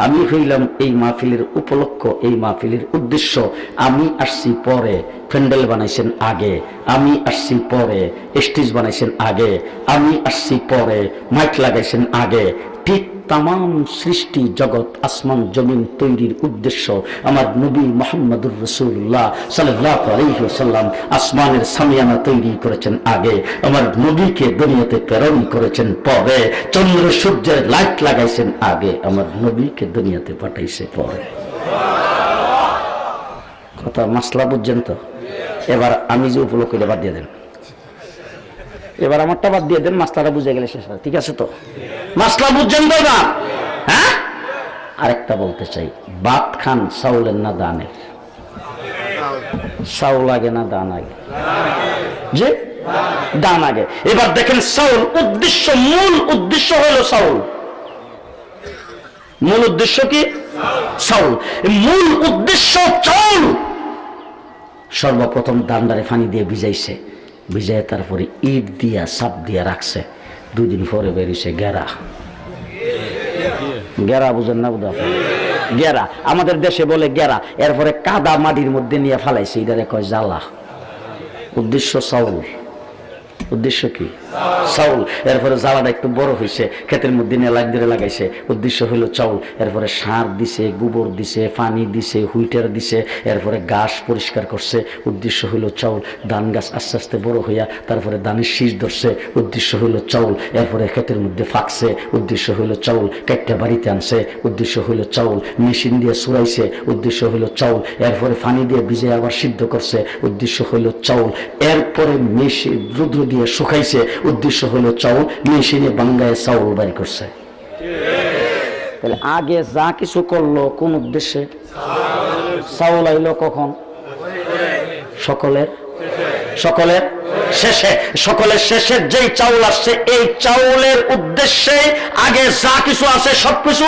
আমি হইলাম এই মাহফিলের উপলক্ষ, এই মাহফিলের উদ্দেশ্য। আমি আসছি পরে, প্যান্ডেল বানাইছেন আগে। আমি আসছি পরে, স্টেজ বানাইছেন আগে। আমি আসছি পরে, মাইক লাগাইছেন আগে। ঠিক তামাম সৃষ্টি জগৎ আসমান জমিন তৈরির উদ্দেশ্য আমার নবী মুহাম্মদুর রাসূলুল্লাহ সাল্লাল্লাহু আলাইহি ওয়াসাল্লাম আসমানের সামিয়ানা তৈরি করেছেন আগে, আমার নবীকে দুনিয়াতে প্রেরণ করেছেন পরে, চন্দ্র সূর্যের লাইট লাগাইছেন আগে, আমার নবীকে দুনিয়াতে পাঠাইছে পরে। কথা মাসলা বুঝছেন তো? এবার আমি যে উপলক্ষ বাদ দিয়ে দেন, এবার আমারটা বাদ দিয়ে দেন, মাসলাটা বুঝে গেলে শেষ। ঠিক আছে তো? মাসলা বুঝছেন তো না? হ্যাঁ, আরেকটা বলতে চাই, ভাত খান চাউলের না দানের? চাউল আগে না দান আগে? যে দান আগে। এবার দেখেন চাউল উদ্দেশ্য, মূল উদ্দেশ্য হলো চাউল। মূল উদ্দেশ্য কি? চাউল। মূল উদ্দেশ্য চাউল। সর্বপ্রথম দান্ডারে পানি দিয়ে ভিজাইছে, ভিজায় তারপরে ইট দিয়া চাপ দিয়া রাখছে। 2 দিন পরে বেরিয়েছে গেরা। গেরা বুঝেন না? বুঝা গেরা আমাদের দেশে বলে গেরা। এরপরে কাদা মাটির মধ্যে নিয়ে ফালাইছে, এটারে কয় জ্বালা। উদ্দেশ্য চাউল। উদ্দেশ্য কি? চাউল। এরপরে জ্বালাটা একটু বড় হয়েছে, ক্ষেতের মধ্যে নিয়ে লাগ দিয়ে লাগাইছে, উদ্দেশ্য হইল চাউল। এরপরে সার দিছে, গোবর দিছে, পানি দিছে, হুইটার দিছে, এরপরে ঘাস পরিষ্কার করছে, উদ্দেশ্য হইল চাউল। ধান গাছ আস্তে আস্তে বড় হইয়া তারপরে ধানের শীষ ধরছে, উদ্দেশ্য হইল চাউল। এরপরে ক্ষেতের মধ্যে ফাঁকছে, উদ্দেশ্য হইল চাউল। কাটটা বাড়িতে আনছে, উদ্দেশ্য হইল চাউল। মেশিন দিয়ে সুরাইছে, উদ্দেশ্য হইল চাউল। এরপরে পানি দিয়ে ভিজে আবার সিদ্ধ করছে, উদ্দেশ্য হইল চাউল। এরপরে মেশিন রুদ্র দিয়ে শুকাইছে, উদ্দেশ্য হলো চাউল। মেশিনে বাঙ্গায় চাউল বাড়ি করছে। তাহলে আগে যা কিছু করলো কোন উদ্দেশ্যে? চাউল আইলো কখন? সকলের সকলের শেষে। সকলের শেষে যেই চাউল আসছে, এই চাউলের উদ্দেশ্যে আগে যা কিছু আছে সবকিছু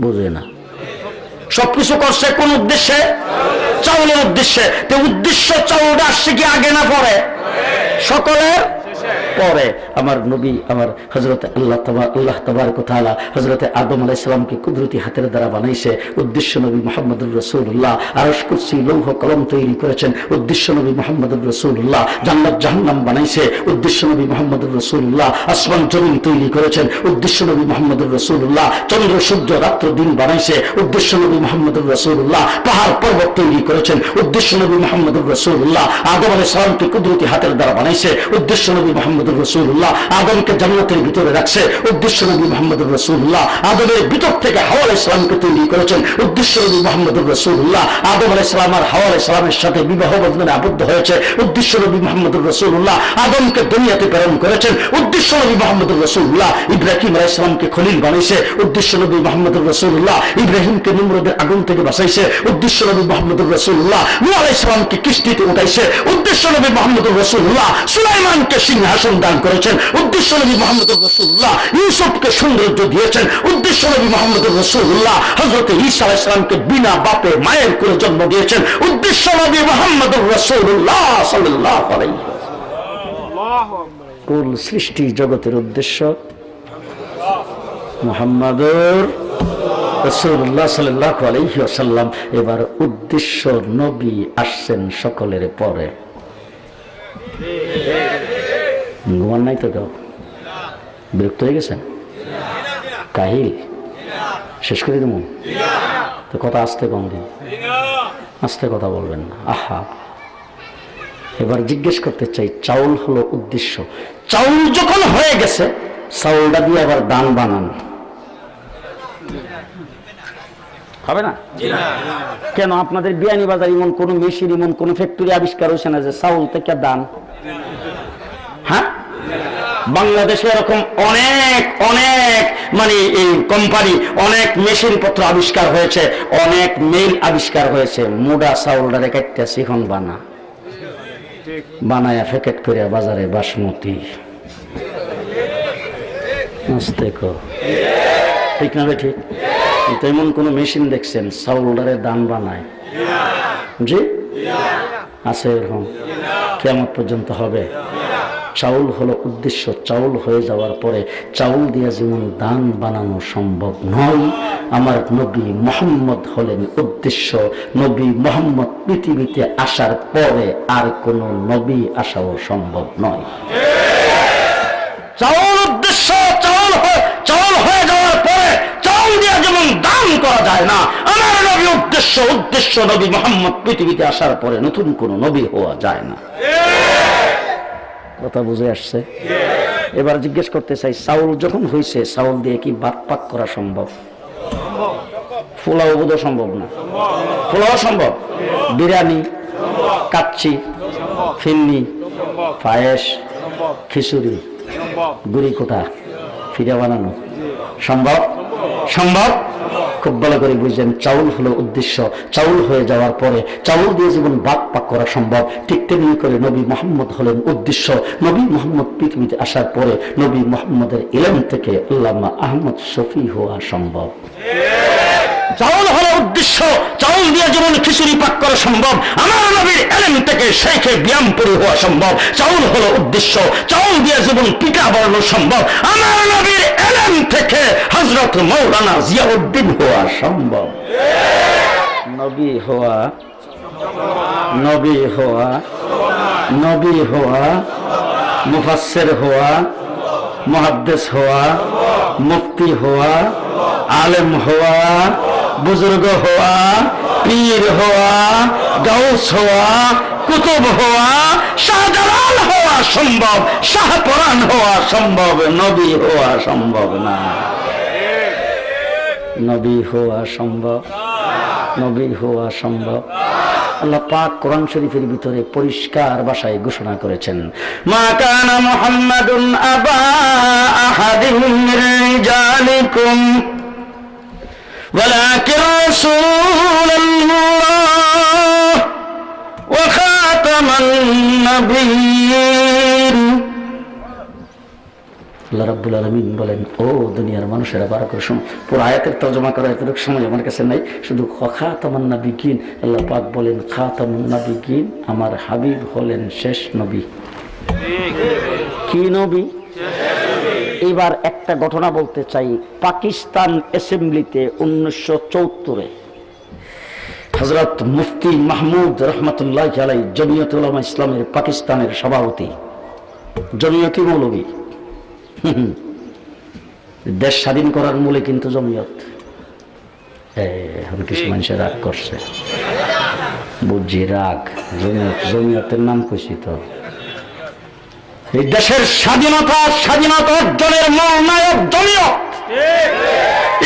বুঝে না। সবকিছু করছে কোন উদ্দেশ্যে? চাউলের উদ্দেশ্যে। তো উদ্দেশ্য চাউলটা আসছে কি আগে না পরে? সকলের পরে। আমার নবী, আমার হযরত আল্লাহ তাবারক ওয়া তাআলা হযরত আদম আলাইহিস সালামকে কুদরতি হাতের দ্বারা বানাইছে, উদ্দেশ্য নবী মুহাম্মদুর রাসূলুল্লাহ। আরশ কুরসি লৌহ কলম তৈরি করেছেন, উদ্দেশ্য নবী মুহাম্মদুর রাসূলুল্লাহ। জান্নাত জাহান্নাম বানাইছে, উদ্দেশ্য নবী মুহাম্মদুর রাসূলুল্লাহ। আসমান জমিন তৈরি করেছেন, উদ্দেশ্য নবী মুহাম্মদুর রাসূলুল্লাহ। চন্দ্র সূর্য রাত্র দিন বানাইছে, উদ্দেশ্য নবী মুহাম্মদুর রাসূলুল্লাহ। পাহাড় পর্বত তৈরি করেছেন, উদ্দেশ্য নবী মুহাম্মদুর রাসূলুল্লাহ। আদম আলাইহিস সালামকে কুদরতি হাতের দ্বারা বানাইছে, উদ্দেশ্য নবী মুহাম্মদুর রাসূলুল্লাহ। আদমকে জান্নাতের ভিতরে রাখছে, উদ্দেশ্য নবী মুহাম্মদুর রাসূলুল্লাহ। আদমের ভিতর থেকে হাওয়া আলাইহিস সালামকে তৈরি করেছেন, উদ্দেশ্য নবী মুহাম্মদুর রাসূলুল্লাহ। আদম আলাইহিস সালাম আর হাওয়া আলাইহিস সালামের সাথে বিবাহ বন্ধনে আবদ্ধ হয়েছে, উদ্দেশ্য নবী মুহাম্মদুর রাসূলুল্লাহ। আদমকে দুনিয়াতে প্রেরণ করেছেন, উদ্দেশ্য নবী মুহাম্মদুর রাসূলুল্লাহ। ইব্রাহিম আলাইহিস সালামকে খলিল বানাইছে, উদ্দেশ্য নবী মুহাম্মদুর রাসূলুল্লাহ। ইব্রাহিমকে নমরুদের আগুন থেকে বাঁচাইছে, উদ্দেশ্য নবী মুহাম্মদুর রাসূলুল্লাহ। নূহ আলাইহিস সালামকে কিস্তিতে উঠাইছে, উদ্দেশ্য নবী মুহাম্মদুর রাসূলুল্লাহ। সুলাইমানকে সিংহাসন দান করেছেন, উদ্দেশ্য নবী মুহাম্মদুর রাসূলুল্লাহ। ইউসুফকে সৌন্দর্য দিয়েছেন, উদ্দেশ্য নবী মুহাম্মদুর রাসূলুল্লাহ। হযরত ঈসা আলাইহিস সালামকে বিনা বাপে মায়ের কোলে জন্ম দিয়েছেন, উদ্দেশ্য নবী মুহাম্মদুর রাসূলুল্লাহ সাল্লাল্লাহু আলাইহি ওয়াসাল্লাম। কুল সৃষ্টি জগতের উদ্দেশ্য মুহাম্মদুর রাসূলুল্লাহ সাল্লাল্লাহু আলাইহি ওয়াসাল্লাম। এবার উদ্দেশ্য নবী আসছেন সকলের পরে। ঘুমান নাই তো? কেউ বিরক্ত হয়ে গেছেন? কাহিল শেষ করে দেব তো? কথা আসতে কম দিন, আস্তে কথা বলবেন না। আহা, এবার জিজ্ঞেস করতে চাই, চাউল হলো উদ্দেশ্য। চাউল যখন হয়ে গেছে, চাউলটা দিয়ে আবার দান বানান হবে না? কেন আপনাদের বিয়ানীবাজার এমন কোন মেশিন, এমন কোন ফ্যাক্টরি আবিষ্কার হয়েছে না যে চাউল থেকে দান? হ্যাঁ, বাংলাদেশে এরকম অনেক অনেক মানে এই কোম্পানি, অনেক মেশিন পত্র আবিষ্কার হয়েছে, অনেক মেইল আবিষ্কার হয়েছে। মুডা চাউলটা কাটতে শিখন বানা বানায়া প্যাকেট করে বাজারে বাসমতি ঠিক না ঠিক? তেমন কোন মেশিন দেখছেন চাউলডারে দান বানায়? জি আছে এরকম? কিয়ামত পর্যন্ত হবে। চাউল হলো উদ্দেশ্য। চাউল হয়ে যাওয়ার পরে চাউল দিয়ে যেমন দান বানানো সম্ভব নয়, আমার নবী মুহাম্মদ হলেন উদ্দেশ্য। নবী মুহাম্মদ পৃথিবীতে আসার পরে আর কোন নবী আসাও সম্ভব নয়। চাউল উদ্দেশ্য, চাউল হয়ে যাওয়ার পরে চাউল দিয়ে যেমন দান করা যায় না, আমার নবী উদ্দেশ্য নবী মুহাম্মদ পৃথিবীতে আসার পরে নতুন কোন নবী হওয়া যায় না। কথা বুঝে আসছে? এবার জিজ্ঞেস করতে চাই, চাউল যখন হয়েছে চাউল দিয়ে কি ভাত পাক করা সম্ভব? পোলাও বোধ সম্ভব না? পোলাও সম্ভব? বিরিয়ানি, কাচ্চি, ফিন্নি, পায়েস, খিচুড়ি, গুড়ি কোটা, ফিরা বানানো সম্ভব? সম্ভব। খুব ভালো করে বুঝলেন, চাউল হলো উদ্দেশ্য। চাউল হয়ে যাওয়ার পরে চাউল দিয়ে জীবন ভাত পাক করা সম্ভব। ঠিক তেমনি করে নবী মুহাম্মদ হলেন উদ্দেশ্য। নবী মুহাম্মদ পৃথিবীতে আসার পরে নবী মুহাম্মদের ইলম থেকে আল্লামা আহমদ শফি হওয়া সম্ভব। চাউল হলো উদ্দেশ্য। চাউল দিয়ে যেমন খিচুড়ি পাক করা সম্ভব, আমার নবীর ইলম থেকে শেখে ব্যায়ামপুরি হওয়া সম্ভব। চাউল হলো উদ্দেশ্য। চাউল দিয়ে যেমন পিঠা বানানো সম্ভব, আমার নবীর ইলম থেকে হযরত মাওলানা জিয়াউদ্দিন হওয়া সম্ভব। নবী হওয়া, নবী হওয়া, নবী হওয়া, মুফাসসির হওয়া, মুহাদ্দিস হওয়া, মুফতি হওয়া, আলেম হওয়া, বুজুর্গ হওয়া, পীর হওয়া, গাউস হওয়া, কুতুব হওয়া, শাহজালাল হওয়া সম্ভব, শাহপরান হওয়া সম্ভব, নবী হওয়া সম্ভব না। নবী হওয়া সম্ভব, নবী হওয়া সম্ভব। আল্লাহ পাক কোরআন শরীফের ভিতরে পরিষ্কার ভাষায় ঘোষণা করেছেন, মা কানা মুহাম্মাদুন আবা আহাদিন মির রিজালিকুম ওয়ালাকিন রাসূলুল্লাহ ওয়া খাতামান নাবিয়্যিন। আল্লাহ রাব্বুল আলামিন বলেন, ও দুনিয়ার মানুষেরা, বার করে শুনো। পুরো আয়াতের তরজমা করা এতটুকু সময় আমার কাছে নাই, শুধু খাতামান নাবিয়্যিন। আল্লাহ পাক বলেন, খাতামুন নাবিয়্যিন, আমার হাবিব হলেন শেষ নবী। কি নবী? এবার একটা ঘটনা বলতে চাই। পাকিস্তান অ্যাসেম্বলিতে 1974-এ হযরত মুফতি মাহমুদ রহমতুল্লাহ আলাইহি, জমিয়ত উলামা ইসলামের পাকিস্তানের সভাপতি, জমিয়তি মৌলবী। দেশ স্বাধীন করার মূলে কিন্তু জমিয়ত। এখন কিছু মানুষের রাগ করছে, বুঝছি রাগ। জমিয়তের নাম কইছি তো। এই দেশের স্বাধীনতা অর্জনের মূল নায়ক জমিয়ত।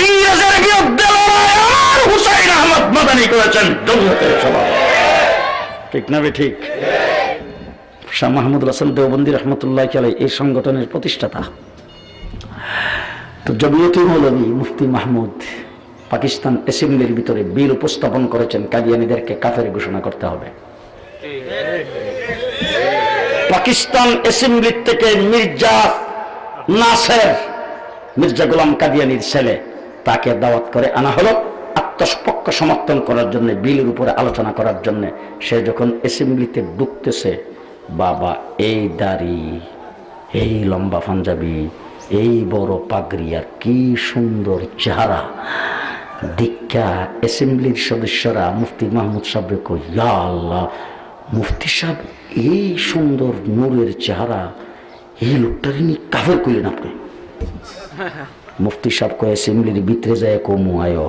ইংরেজের বিরুদ্ধে লড়াই আমার হুসাইন আহমদ মাদানী করেছেন জমিয়তের সভাপতি। ঠিক না? ঠিক। শাহ মাহমুদুল হাসান দেওবন্দি রহমতুল্লাহ আলাইহি এই সংগঠনের প্রতিষ্ঠাতা। তো জমিয়তি মৌলভী মুফতি মাহমুদ পাকিস্তান অ্যাসেম্বলির ভিতরে বিল উপস্থাপন করেছেন, কাদিয়ানীদেরকে কাফের ঘোষণা করতে হবে। পাকিস্তান অ্যাসেম্বলি থেকে মির্জা নাসের, মির্জা গোলাম কাদিয়ানীর ছেলে, তাকে দাওয়াত করে আনা হলো আত্মপক্ষ সমর্থন করার জন্য, বিলের উপরে আলোচনা করার জন্য। সে যখন অ্যাসেম্বলিতে ঢুকতেছে, বাবা এই দাড়ি, এই লম্বা পাঞ্জাবি, এই বড় পাগড়ি, আর কি সুন্দর চেহারা। দীক্ষা অ্যাসেম্বলির সদস্যরা মুফতি মাহমুদ সাহেবকে কই, ইয়া আল্লাহ, মুফতি সাহেব এই সুন্দর নূরের চেহারা, এই লোকটার ইনি কাফের কইলেন আপনি? মুফতি সাহেব কয়, অ্যাসেম্বলির ভিতরে যায় কমু আয়ো।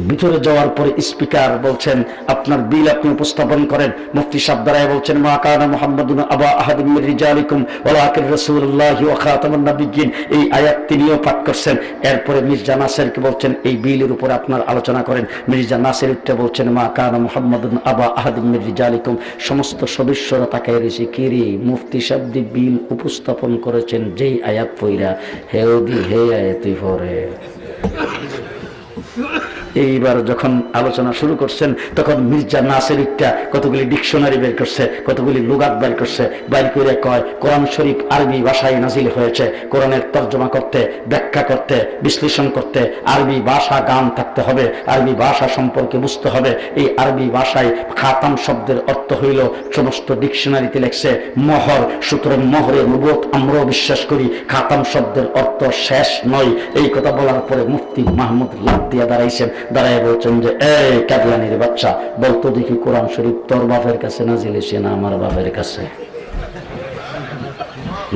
ভিতরে যাওয়ার পরে স্পিকার বলছেন, আপনার বিল আপনি উপস্থাপন করেন। মুফতি সাহেব দাঁড়ায় বলছেন, মা কানা মুহাম্মাদুন আবা আহাদিন মির রিজালিকুম ওয়ালাকিন রাসূলুল্লাহি ওয়া খাতামুন নাবিয়্যিন। এই আয়াত তিনিও পাঠ করছেন। এরপরে মির্জা নাসিরকে বলছেন, এই বিলের উপর আপনার আলোচনা করেন। মির্জা নাসির উঠে বলছেন, মা কানা মুহাম্মাদুন আবা আহাদিন মির রিজালিকুম। সমস্ত সদস্যরা তাকায় রয়েছে, কি রে মুফতি সাহেব দি বিল উপস্থাপন করেছেন, যেই আয়াত পড়া হেওদি হে আয়াতই পড়ে। এইবার যখন আলোচনা শুরু করছেন তখন মির্জা নাসির একটা কতগুলি ডিকশনারি বের করছে, কতগুলি লুগাত বের করছে, বাইর করে কয় কোরআন শরীফ আরবি ভাষায় নাজিল হয়েছে, কোরআনের তর্জমা করতে, ব্যাখ্যা করতে, বিশ্লেষণ করতে আরবি ভাষা গান থাকতে হবে, আরবি ভাষা সম্পর্কে বুঝতে হবে। এই আরবি ভাষায় খাতাম শব্দের অর্থ হইল সমস্ত ডিকশনারিতে লেখছে মোহর, সুতরাং মোহরের নবুয়ত আমরাও বিশ্বাস করি, খাতাম শব্দের অর্থ শেষ নয়। এই কথা বলার পরে মুফতি মাহমুদ লাভ দিয়া দাঁড়াইছেন, দাঁড়ায় বলছেন যে এই কাদিয়ানির বাচ্চা, বলতো দেখি কোরআন শরীফ তোর বাপের কাছে নাজিল হইছে না আমার বাপের কাছে?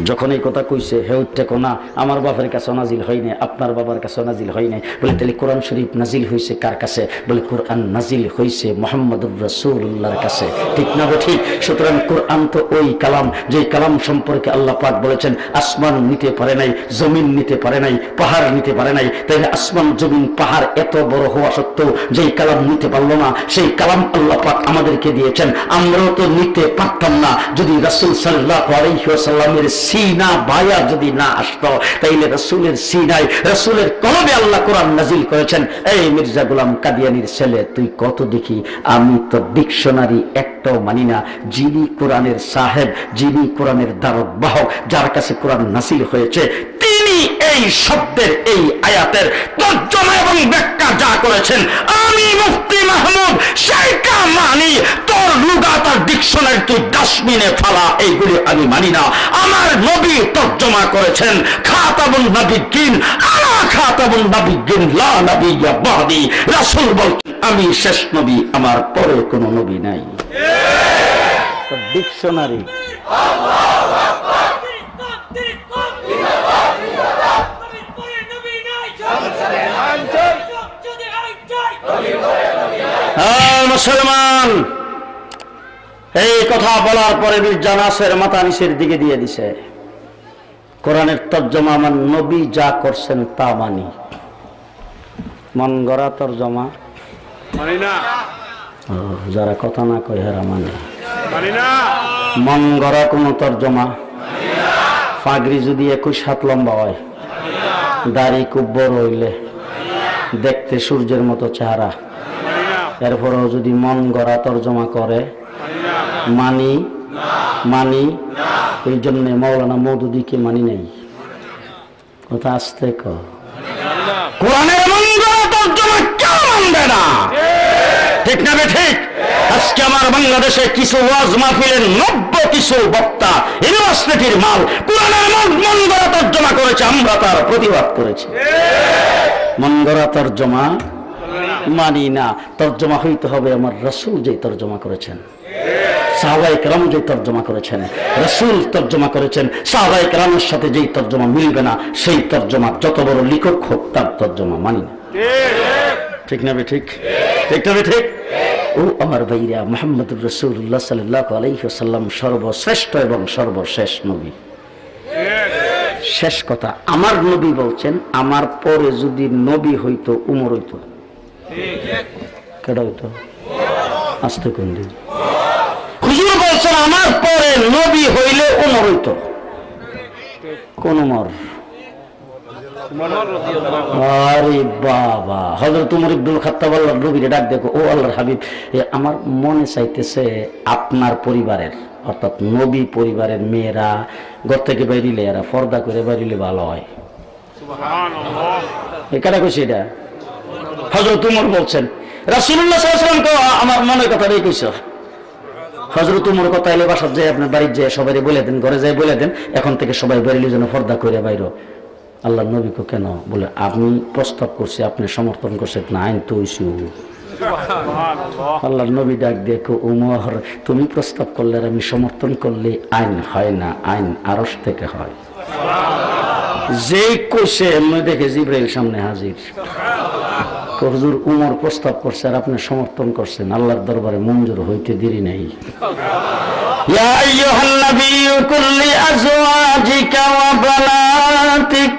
যখন এই কথা কইছে হে উঠতে কোনা আমার বাপের কাছে নাজিল হয় নাই, আপনার বাবার কাছে নাজিল হয় নাই। বলে তাহলে কোরআন শরীফ নাজিল হয়েছে কার কাছে? বলে কোরআন নাজিল হয়েছে মুহাম্মদুর রাসূলুল্লাহর কাছে। ঠিক না ঠিক? সুতরাং কোরআন তো ওই কালাম, যে কালাম সম্পর্কে আল্লাহ পাক বলেছেন আসমান নিতে পারে নাই, জমিন নিতে পারে নাই, পাহাড় নিতে পারে নাই। তাইলে আসমান জমিন পাহাড় এত বড় হওয়া সত্ত্বেও যেই কালাম নিতে পারলো না, সেই কালাম আল্লাহ পাক আমাদেরকে দিয়েছেন। আমরাও তো নিতে পারতাম না যদি রাসূল সাল্লাল্লাহু আলাইহি ওয়াসাল্লামের সিনা বায়া যদি না আসতো। তাইলে রাসূলের সিনায়, রাসূলের কলবে আল্লাহ কোরআন নাজিল করেছেন। এই মির্জা গোলাম কাদিয়ানির ছেলে, তুই কত দেখি, আমি তো ডিকশনারি একটাও মানি না। যিনি কোরআনের সাহেব, যিনি কোরআনের দ্বারক বাহক, যার কাছে কোরআন নাজিল হয়েছে, তিনি এই শব্দের, এই আয়াতের তর্জমা এবং ব্যাখ্যা যা করেছেন, আমি মুফতি মাহমুদ সেইটা মানি। তোর লুগাত আর ডিকশনারি তুই ডাস্টবিনে ফেলা, এইগুলি আমি মানি না। আমার নবী তর্জমা করেছেন খাতামুন নবিয়্যিন, আনা খাতামুন নবিয়্যিন লা নবিয়্যা বাদি। রাসূল বলেন আমি শেষ নবী, আমার পরে কোনো নবী নাই। ডিকশনারি আল্লাহু আকবার। মুসলমান, এই কথা বলার পরে মির্জা নাসের মাথা নিচের দিকে দিয়ে দিছে। কোরআনের তর্জমা আমার নবী যা করছেন তা মানি, মন গড়া তর্জমা মানি না। যারা কথা না কয় হেরা মানে মানি না। মন গড়া কোন তর্জমা, পাগড়ি যদি 21 হাত লম্বা হয়, দাড়ি খুব বড় হইলে, দেখতে সূর্যের মতো চেহারা, এরপরেও যদি মন গড়া তর্জমা করে মানি মানি। এই জন্য মৌলানা মওদুদীকে মানি নাই। কথা আসতে কোরআনের মন গড়া তর্জমা কেউ মানবে না। ঠিক না ঠিক? আজকে আমার বাংলাদেশে কিছু ওয়াজ মাহফিলের 90 কিছু বক্তা ইউনিভার্সিটির মাল কোরআনের মন গড়া তর্জমা করেছে, আমরা তার প্রতিবাদ করেছি। মন গড়া তর্জমা মানি না। তর্জমা হইতে হবে আমার রাসূল যে তর্জমা করেছেন, সাহাবায়ে কেরাম যে তর্জমা করেছেন, রাসূল তর্জমা করেছেন। সাহাবায়ে কেরামের সাথে যেই তর্জমা মিলবে না, সেই তর্জমা যত বড় লেখক হোক তার তর্জমা মানি না। ঠিক না ঠিক? ঠিক না ঠিক? ও আমার ভাইরা, মুহাম্মদুর রাসূলুল্লাহ সাল্লাল্লাহু আলাইহি ওয়াসাল্লাম সর্বশ্রেষ্ঠ এবং সর্বশেষ নবী। শেষ কথা, আমার নবী বলছেন আমার পরে যদি নবী হইতো উমর হইতো। কেডা হইতো? আসতে কোন দিন হুজুর বলছেন আমার পরে নবী হইলে উমর হইতো। কোন উমর? আরে বাবা, হযরত উমর ইবনুল খাত্তাব আল্লাহর নবীরে ডাক দেখো, ও আল্লাহর হাবিব, আমার মনে চাইতেছে আপনার পরিবারের, অর্থাৎ নবী পরিবারের মেয়েরা ঘর থেকে বাইরিলে, এরা পর্দা করে বাইরিলে ভালো হয়। সুবহানাল্লাহ। এটা কইছে, এটা হযরত উমর বলছেন। রাসূলুল্লাহ সাল্লাল্লাহু আলাইহি ওয়াসাল্লাম আমার মনের কথাটাই কইছো। হযরত উমর কথা এলে বাসার যায়, আপনার বাড়ির যায় সবাই বলে দেন, ঘরে যায় বলে দেন, এখন থেকে সবাই বাইরিলে যেন পর্দা করে বাইরো। আল্লাহর নবীকে কেন? বলে আমি প্রস্তাব করছি, আপনি সমর্থন করছেন না, আইন তো হইছে। আল্লাহর নবী ডাক দেখো, উমর তুমি প্রস্তাব করলে আর আমি সমর্থন করলে আইন হয় না, আইন আরশ থেকে হয়। যেই কইছে এমনি দেখে জিবরাইল সামনে হাজির। হুজুর উমর প্রস্তাব করছে আর আপনি সমর্থন করছেন, আল্লাহর দরবারে মঞ্জুর হইতে দেরি নাই। ইয়া আইয়ুহান নাবিয়্যু কুল লিআজওয়াজিকা ওয়া বানাতিক।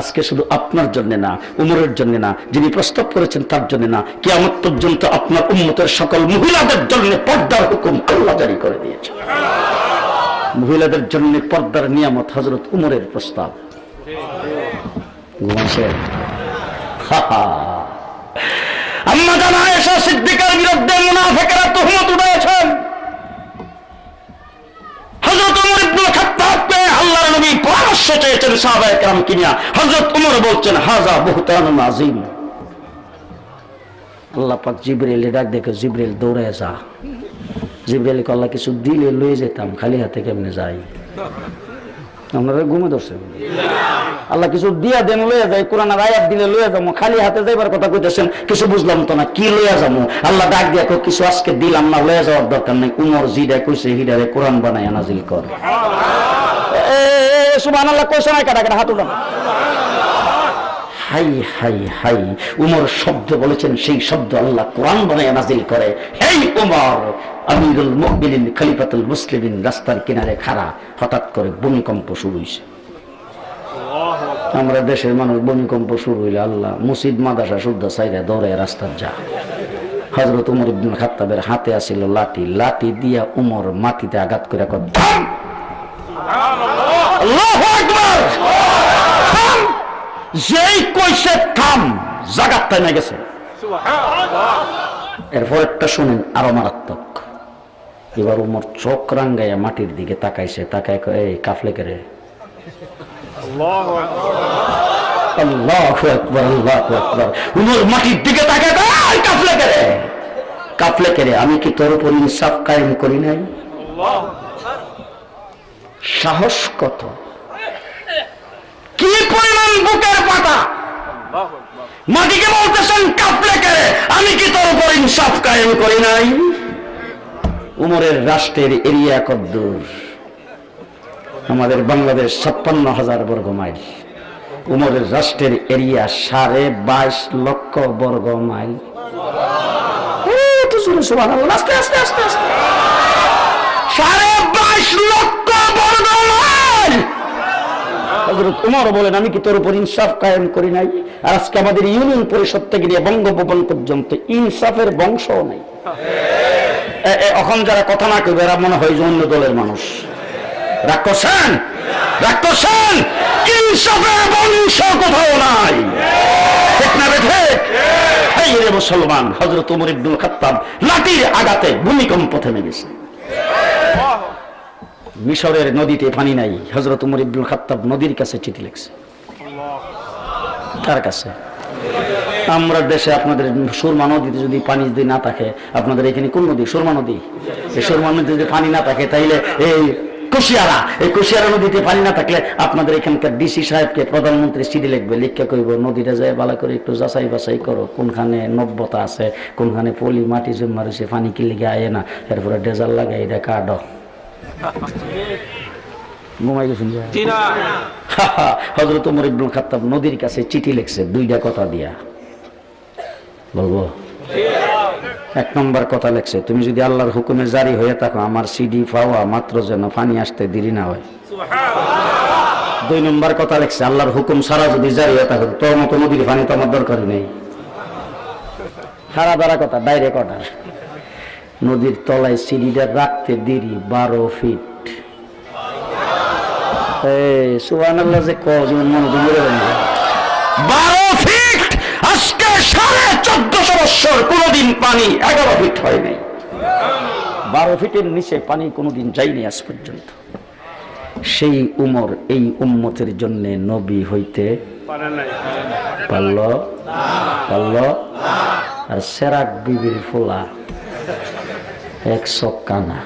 আজকে শুধু আপনার জন্য না, উমরের জন্য না, যিনি প্রস্তাব করেছেন তার জন্য না, কিয়ামত পর্যন্ত আপনার উম্মতের সকল মহিলাদের জন্য পর্দার হুকুম আল্লাহ জারি করে দিয়েছে। মহিলাদের জন্য পর্দার নিয়ামত হযরত উমরের প্রস্তাব। ঘুমাইছে আম্মা জান আয়েশা সিদ্দিকার বিরুদ্ধে মুনাফিকরা তুহমত উঠাইছেন। হযরত ওমর ইবনে খাত্তাবকে আল্লাহর নবী পরামর্শ চেয়েছেন সাহাবায়ে কেরাম কিনা। হযরত ওমর বলছেন হাযা বুহতানুন আযীম। আল্লাহ পাক জিবরিলে ডাক দেখে, জিবরিল দৌড়ে যা। জিবরিলকে আল্লাহ কিছু দিলে লয়ে যেতাম, খালি হাতে কেমনে যাই? আপনারা ঘুমে ধরছেন? আল্লাহ কিছু দিয়া দেন লয়ে যায়, কোরআনের আয়াত দিলে লয়ে যাবো, খালি হাতে যাইবার কথা কইতেছেন, কিছু বুঝলাম তো না, কি লয়ে যাবো? আল্লাহ ডাক দিয়া কিছু আজকে দিলাম না, লয়ে যাওয়ার দরকার নাই। উমর জিডা কইছে হিডারে কোরআন বানায় নাজিল কর। সুবহানাল্লাহ কইছে না? কাটা কাটা হাত উঠান। হাই হাই হাই, উমর শব্দ বলেছেন, সেই শব্দ আল্লাহ কোরআন বানায় নাজিল করে। হেই উমর আমিরুল মুমিনিন খলিফাতুল মুসলিমিন রাস্তার কিনারে খাড়া, হঠাৎ করে ভূমিকম্প শুরু হইছে। আমরা দেশের মানুষ ভূমিকম্প শুরু হইলে আল্লাহ মসজিদ মাদ্রাসা শুদ্ধ সাইডে দৌড়ে রাস্তার যা। হযরত ওমর ইবনে খাত্তাবের হাতে আছিল লাঠি, লাঠি দিয়া উমর মাটিতে আঘাত করে কয় থাম। আল্লাহু আকবার। থাম। যেই কইছে থাম, জায়গা থেমে গেছে। এরপর একটা শুনেন আরো মারাত্মক। এবার উমর চোখ রাঙ্গাইয়া মাটির দিকে তাকাইছে, তাকায় কয় এই কাফলে করে। আল্লাহু আকবার, আল্লাহু আকবার। উমর মাটির দিকে তাকায় কয় কাফলে করে, কাফলে করে। আমি কি তোর উপর ইনসাফ কায়েম করি নাই? সাহস কত, কি পরিমাণ বুকের পাতা! মাটিকে বলতেছেন কাফলে করে, আমি কি তোর উপর ইনসাফ কায়েম করি নাই? উমরের রাষ্ট্রের এরিয়া কদ্দূর? আমাদের বাংলাদেশ 56,000 বর্গ মাইল। উমরের রাষ্ট্রের এরিয়া 22.5 লক্ষ বর্গ মাইল। আস্তে আস্তে আস্তে আস্তে 22.5 লক্ষ বর্গ মাইল। হযরত ওমর বলেন আমি কি তোর উপর ইনসাফ কায়েম করি নাই? আর আজকে আমাদের ইউনিয়ন পরিষদ থেকে নিয়ে বঙ্গভবন পর্যন্ত ইনসাফের বংশও নাই। এখন যারা কথা না কইবে এরা মনে হয় যে অন্য দলের মানুষ। রাগ করছেন? রাগ করছেন? ইনসাফের বংশ কোথাও নাই, ঠিক না বেঠে? এই রে মুসলমান, হযরত ওমর ইবনে খাত্তাব লাঠির আঘাতে ভূমিকম্প থেমে গেছে। মিশরের নদীতে পানি নাই, হযরত ওমর ইবনে খাত্তাব নদীর কাছে চিঠি লিখছে। কার কাছে? আমরা দেশে আপনাদের সুরমা নদীতে যদি পানি যদি না থাকে, আপনাদের এখানে কোন নদী? সুরমা নদী। এই সুরমা নদীতে যদি পানি না থাকে তাইলে এই কুশিয়ারা নদীতে পানি না থাকলে আপনাদের এখানকার ডিসি সাহেবকে প্রধানমন্ত্রী চিঠি লিখবে, লিখে কইব নদীটা যায় ভালো করে একটু যাচাই বাছাই করো, কোনখানে নব্যতা আছে, কোনখানে পলি মাটি জমা রয়েছে, পানি কি লিগে আয় না, এরপরে ডেজাল লাগে এটা কাট। ঘুমাই গেছেন? হযরত ওমর ইবনে খাত্তাব নদীর কাছে চিঠি লিখছে দুইটা কথা দিয়া। বলবো? এক নম্বর কথা লিখছে, তুমি যদি আল্লাহর হুকুমে জারি হয়ে থাকো, আমার সিডি পাওয়া মাত্র যেন পানি আসতে দেরি না হয়। দুই নম্বর কথা লিখছে, আল্লাহর হুকুম ছাড়া যদি জারি হয়ে থাকো, তোর মতো নদীর পানি তো আমার দরকার নেই। হারা দ্বারা কথা, ডাইরেক্ট অর্ডার। নদীর তলায় সিডিটা রাখতে দেরি 12 ফিট। সুবহানাল্লাহ যে কজন মনে ধরে 12 ফিট। আজকে 1450 বছর কোনদিন পানি 11 ফিট হয় নাই। 12 ফিটের নিচে পানি কোনদিন যায়নি আজ পর্যন্ত। সেই উমর এই উম্মতের জন্য নবী হইতে পারল? আর সেরাক বিবির ফোলা 100 কানা,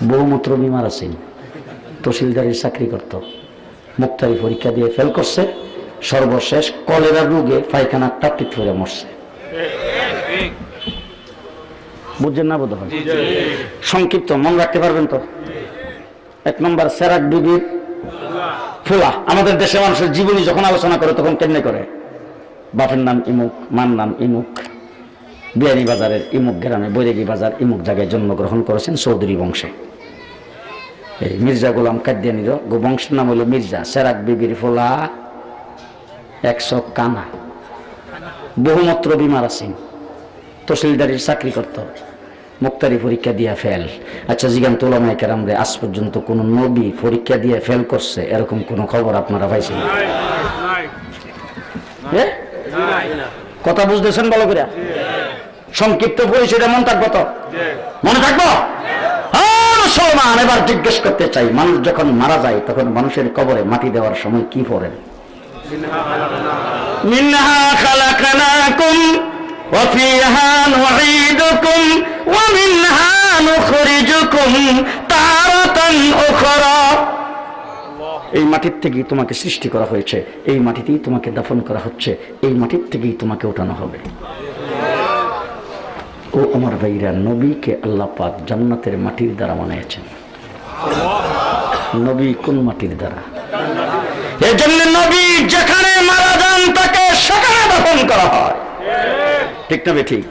বহুমূত্র বিমার আছেন, তহসিলদারের চাকরি করত, মুক্তারি পরীক্ষা দিয়ে ফেল করছে, সর্বশেষ কলেরা রোগে পায়খানা টাপটিক করে মরছে। বুঝছেন না? বোধ হয় সংক্ষিপ্ত মনে রাখতে পারবেন তো? 1 নম্বর সেরাক বিবির ফোলা। আমাদের দেশের মানুষের জীবনী যখন আলোচনা করে তখন কেমনে করে? বাপের নাম ইমুক, মার নাম ইমুক, বিয়ানী বাজারের ইমুক গ্রামে বৈরাগী বাজার ইমুক জায়গায় জন্মগ্রহণ করেছেন চৌধুরী বংশে। এই মির্জা গোলাম কাদিয়ানির বংশের নাম হলো মির্জা। সেরাক বিবির ফোলা 100 কানা, বহুমাত্র বিমার আছেন, তহসিলদারির চাকরি করত, মুক্তারি পরীক্ষা দিয়া ফেল। আচ্ছা জিগান উলামায়ে কেরামরে, আজ পর্যন্ত কোন নবী পরীক্ষা দিয়ে ফেল করছে এরকম কোন খবর আপনারা পাইছেন? কথা বুঝতেছেন ভালো করে? সংক্ষিপ্ত পরিচয়টা মনে থাকবো তো? মনে থাকবো? মুসলমান, এবার জিজ্ঞেস করতে চাই, মানুষ যখন মারা যায় তখন মানুষের কবরে মাটি দেওয়ার সময় কি পড়েন? মিনহা খালাকনাকুম ওয়া ফিহা নুঈদুকুম ওয়া মিনহা নুখরিজুকুম তারাতান উখরা। এই মাটির থেকেই তোমাকে সৃষ্টি করা হয়েছে, এই মাটিতেই তোমাকে দাফন করা হচ্ছে, এই মাটির থেকেই তোমাকে ওঠানো হবে। ও আমার ভাইরা, নবীকে আল্লাহ পাক জান্নাতের মাটির দ্বারা বানিয়েছেন। নবী কোন মাটির দ্বারা? এই জন্য নবী যেখানে মারা যান তাকে সেখানে দাফন করা হয়, ঠিক না ঠিক?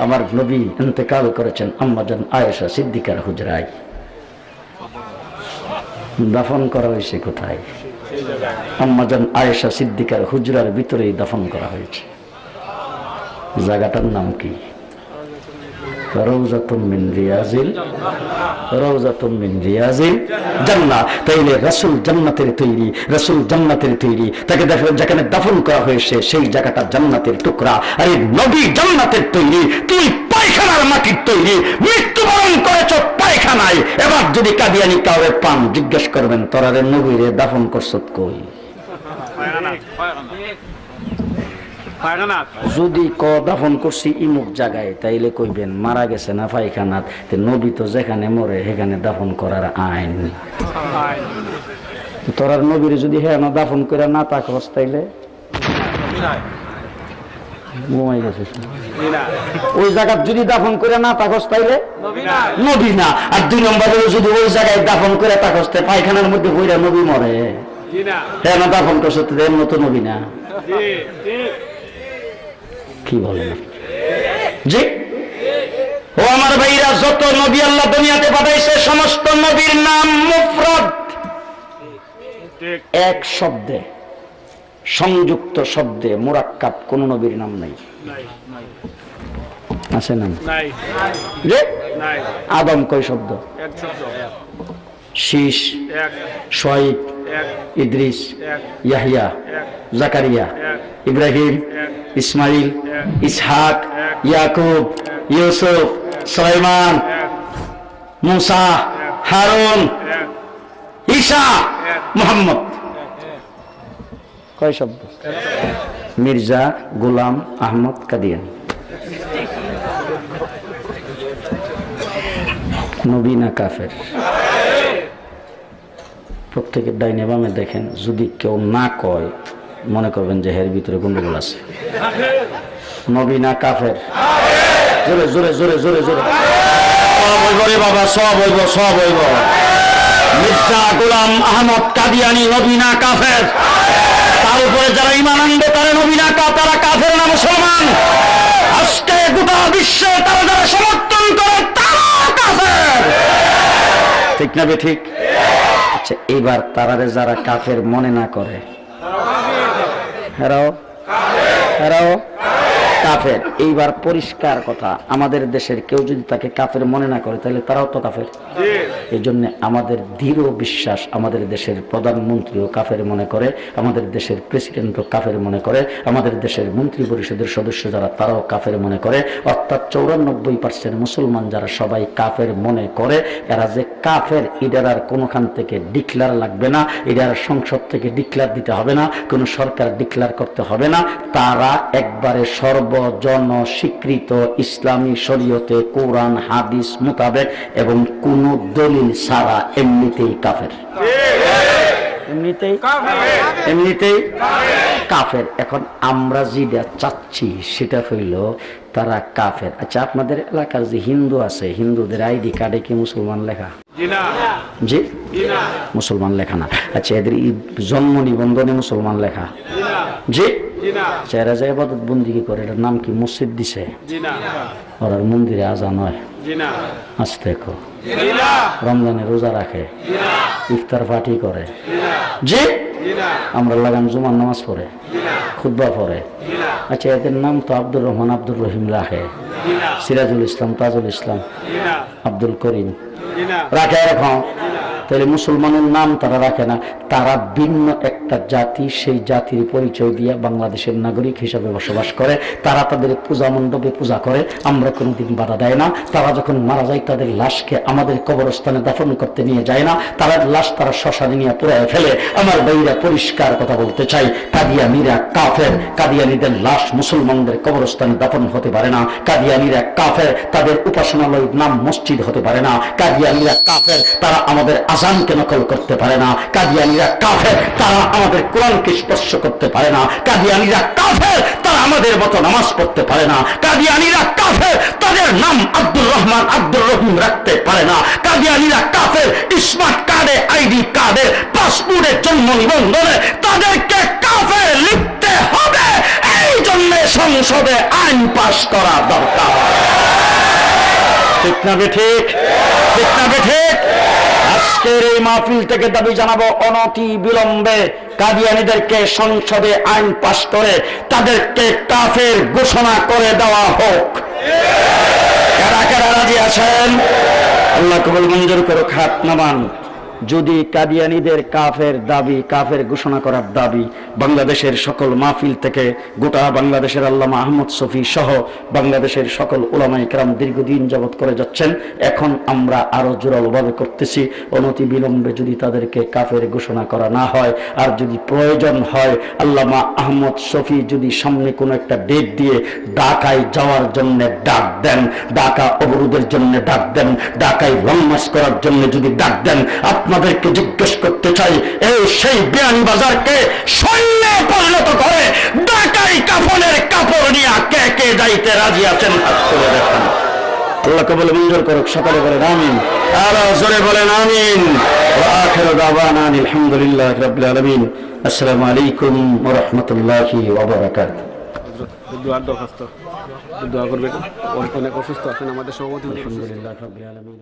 আমার নবী ইন্তেকাল করেছেন আম্মা জান আয়েশা সিদ্দিকার হুজরায়। দাফন করা হয়েছে কোথায়? আম্মা জান আয়েশা সিদ্দিকার হুজরার ভিতরেই দাফন করা হয়েছে। জায়গাটার নাম কি? রওজাতুম মিন রিয়াজিল, রওজাতুম মিন রিয়াজিল জান্নাহ। তাইলে রাসূল জান্নাতের তৈরি, রাসূল জান্নাতের তৈরি, তাকে যেখানে দাফন করা হয়েছে সেই জায়গাটা জান্নাতের টুকরা। আরে নবী জান্নাতের তৈরি, তুই পায়খানার মাটির তৈরি, মৃত্যুবরণ করেছ পায়খানায়। এবার যদি কাদিয়ানি কাউরে পান, জিজ্ঞেস করবেন তোরারে নবীরে দাফন করছত কই? যদি ক দাফন করছি ইমুক জায়গায়, তাইলে কইবেন মারা গেছে না পায়খানাত। নবী তো যেখানে মরে সেখানে দাফন করার আইন। তোরার নবীরে যদি হ্যাঁ না দাফন করে না থাকস, তাইলে ঘুমাই গেছে। ওই জায়গা যদি দাফন করে না থাকস, তাইলে নবী না। আর দুই নম্বরে যদি ওই জায়গায় দাফন করে থাকস, পায়খানার মধ্যে বইরা নবী মরে, হ্যাঁ না দাফন করছ, এর মতো নবী না। কি বলেন জি? ও আমার ভাইরা, যত নবী আল্লাহ দুনিয়াতে পাঠাইছে সমস্ত নবীর নাম মুফরাদ, এক শব্দে, সংযুক্ত শব্দে, মুরাক্কাব কোন নবীর নাম নাই। আছে নাম? জি। আদম কয় শব্দ? শীষ, শোয়াইব, ইদ্রিস, ইয়াহইয়া, জাকারিয়া, ইব্রাহিম, ইসমাইল, ইসহাক, ইয়াকুব, ইউসুফ, সুলাইমান, মুসা, হারুন, ঈসা, মুহাম্মদ। কয় শব্দ? মির্জা গোলাম আহমদ কাদিয়ানী। নবী না কাফের? প্রত্যেকের ডাইনে বামে দেখেন, যদি কেউ না কয় মনে করবেন যে এর ভিতরে গন্ডগোল আছে। নবী না কাফের? জোরে জোরে জোরে জোরে জোরে সব হইব রে বাবা, সব হইব, সব হইব। মির্জা গোলাম আহমদ কাদিয়ানী নবী না কাফের? তার উপরে যারা ঈমান আনবে তারা নবী না কাফের, তারা কাফের না মুসলমান? আজকে গোটা বিশ্বে তারা যারা সমর্থন করে তারা কাফের, ঠিক না বে ঠিক? আচ্ছা, এবার তারারে যারা কাফের মনে না করে, হেরাও হেরাও কাফের। এইবার পরিষ্কার কথা, আমাদের দেশের কেউ যদি তাকে কাফের মনে না করে তাহলে তারাও তো কাফের। এই জন্য আমাদের দৃঢ় বিশ্বাস, আমাদের দেশের প্রধানমন্ত্রীও কাফের মনে করে, আমাদের দেশের প্রেসিডেন্টও কাফের মনে করে, আমাদের দেশের মন্ত্রী পরিষদের সদস্য যারা তারাও কাফের মনে করে। অর্থাৎ 94% মুসলমান যারা সবাই কাফের মনে করে। এরা যে কাফের এটার আর কোনোখান থেকে ডিক্লার লাগবে না, এটার সংসদ থেকে ডিক্লার দিতে হবে না, কোনো সরকার ডিক্লার করতে হবে না। তারা একবারে সর্বজন স্বীকৃত ইসলামী শরীয়তে কোরআন হাদিস মোতাবেক এবং কোন দলিল ছাড়া এমনিতেই কাফের, এমনিতেই কাফের। এখন আমরা যেটা চাচ্ছি সেটা হইল তারা কাফের। আচ্ছা, আপনাদের এলাকার যে হিন্দু আছে, হিন্দুদের আইডি কার্ডে কি মুসলমান লেখা? জি, মুসলমান লেখা না। আচ্ছা, এদের জন্ম নিবন্ধনে মুসলমান লেখা? জি। চেহারা যায় ইবাদত বন্দিগি করে, এটার নাম কি? মসজিদ দিছে? ওরা মন্দিরে আজান হয়? আজ দেখো রমজানে রোজা রাখে, ইফতার পার্টি করে। জি। আমরা লাগান জুমার নামাজ পড়ে, খুতবা পড়ে। আচ্ছা, এদের নাম তো আব্দুর রহমান, আব্দুর রহিম রাখে, সিরাজুল ইসলাম, তাজুল ইসলাম, আব্দুল করিম রাখে, এরকম তাহলে মুসলমানের নাম তারা রাখে না, তারা ভিন্ন একটা জাতি, সেই জাতির পরিচয় দিয়ে বাংলাদেশের নাগরিক হিসাবে বসবাস করে। তারা তাদের পূজা মণ্ডপে পূজা করে, আমরা কোনোদিন বাধা দেয় না। তারা যখন মারা যায় তাদের লাশকে আমাদের কবরস্থানে দাফন করতে নিয়ে যায় না, তার লাশ তারা শ্মশানে নিয়ে পুড়ায় ফেলে। আমার ভাইরা পরিষ্কার কথা বলতে চাই, কাদিয়ানীরা কাফের, কাদিয়ানীদের লাশ মুসলমানদের কবরস্থানে দাফন হতে পারে না। কাদিয়ানীরা কাফের, তাদের উপাসনালয়ের নাম মসজিদ হতে পারে না। কাদিয়ানীরা কাফের, তারা আমাদের আযানকে নকল করতে পারে না। কাদিয়ানীরা কাফের, তারা আমাদের কোরআনকে স্পর্শ করতে পারে না। কাদিয়ানীরা কাফের, তারা আমাদের মতো নামাজ পড়তে পারে না। কাদিয়ানীরা কাফের, তাদের নাম আব্দুর রহমান আব্দুর রহিম রাখতে পারে না। কাদিয়ানীরা কাফের, স্মার্ট কার্ডে, আইডি কার্ডে, পাসপোর্টে, জন্ম নিবন্ধনে তাদেরকে কাফের লিখতে হবে। এই জন্য সংসদে আইন পাস করা দরকার। ঠিক না ঠিক? ঠিক না ঠিক? আজকের এই মাহফিল থেকে দাবি জানাবো, অনতি বিলম্বে কাদিয়ানীদেরকে সংসদে আইন পাস করে তাদেরকে কাফের ঘোষণা করে দেওয়া হোক। কারা কারা রাজি আছেন? আল্লাহ কবুল মঞ্জুর করুক, হাত নামান। যদি কাদিয়ানীদের কাফের দাবি, কাফের ঘোষণা করার দাবি বাংলাদেশের সকল মাহফিল থেকে, গোটা বাংলাদেশের আল্লামা আহমদ শফি সহ বাংলাদেশের সকল উলামায়ে কেরাম দীর্ঘদিন যাবত করে যাচ্ছেন, এখন আমরা আরো জোরালোভাবে করতেছি। অনতি বিলম্বে যদি তাদেরকে কাফের ঘোষণা করা না হয়, আর যদি প্রয়োজন হয় আল্লামা আহমদ শফি যদি সামনে কোনো একটা ডেট দিয়ে ঢাকায় যাওয়ার জন্য ডাক দেন, ঢাকা অবরোধের জন্য ডাক দেন, ঢাকায় লং মার্চ করার জন্য যদি ডাক দেন, আপনাদেরকে জিজ্ঞেস করতে চাই, এই সেই বিয়ানীবাজারকে সৈন্যে পরিণত করে ঢাকায় কাফনের কাপড় নিয়ে কে কে যাইতে রাজি আছেন? হাত তুলে দেখেন। আল্লাহ কবুল মঞ্জুর করুক। সকলে বলেন আমিন, আরো জোরে বলেন আমিন। ওয়া আখিরু দাওয়ানা আলহামদুলিল্লাহি রাব্বিল আলামিন। আসসালামু আলাইকুম ওয়া রাহমাতুল্লাহি ওয়া বারাকাতুহু। দোয়ার দরখাস্ত, দোয়া করবেন। অনেক অসুস্থ আছেন আমাদের সভাপতি। আলহামদুলিল্লাহি রাব্বিল আলামিন।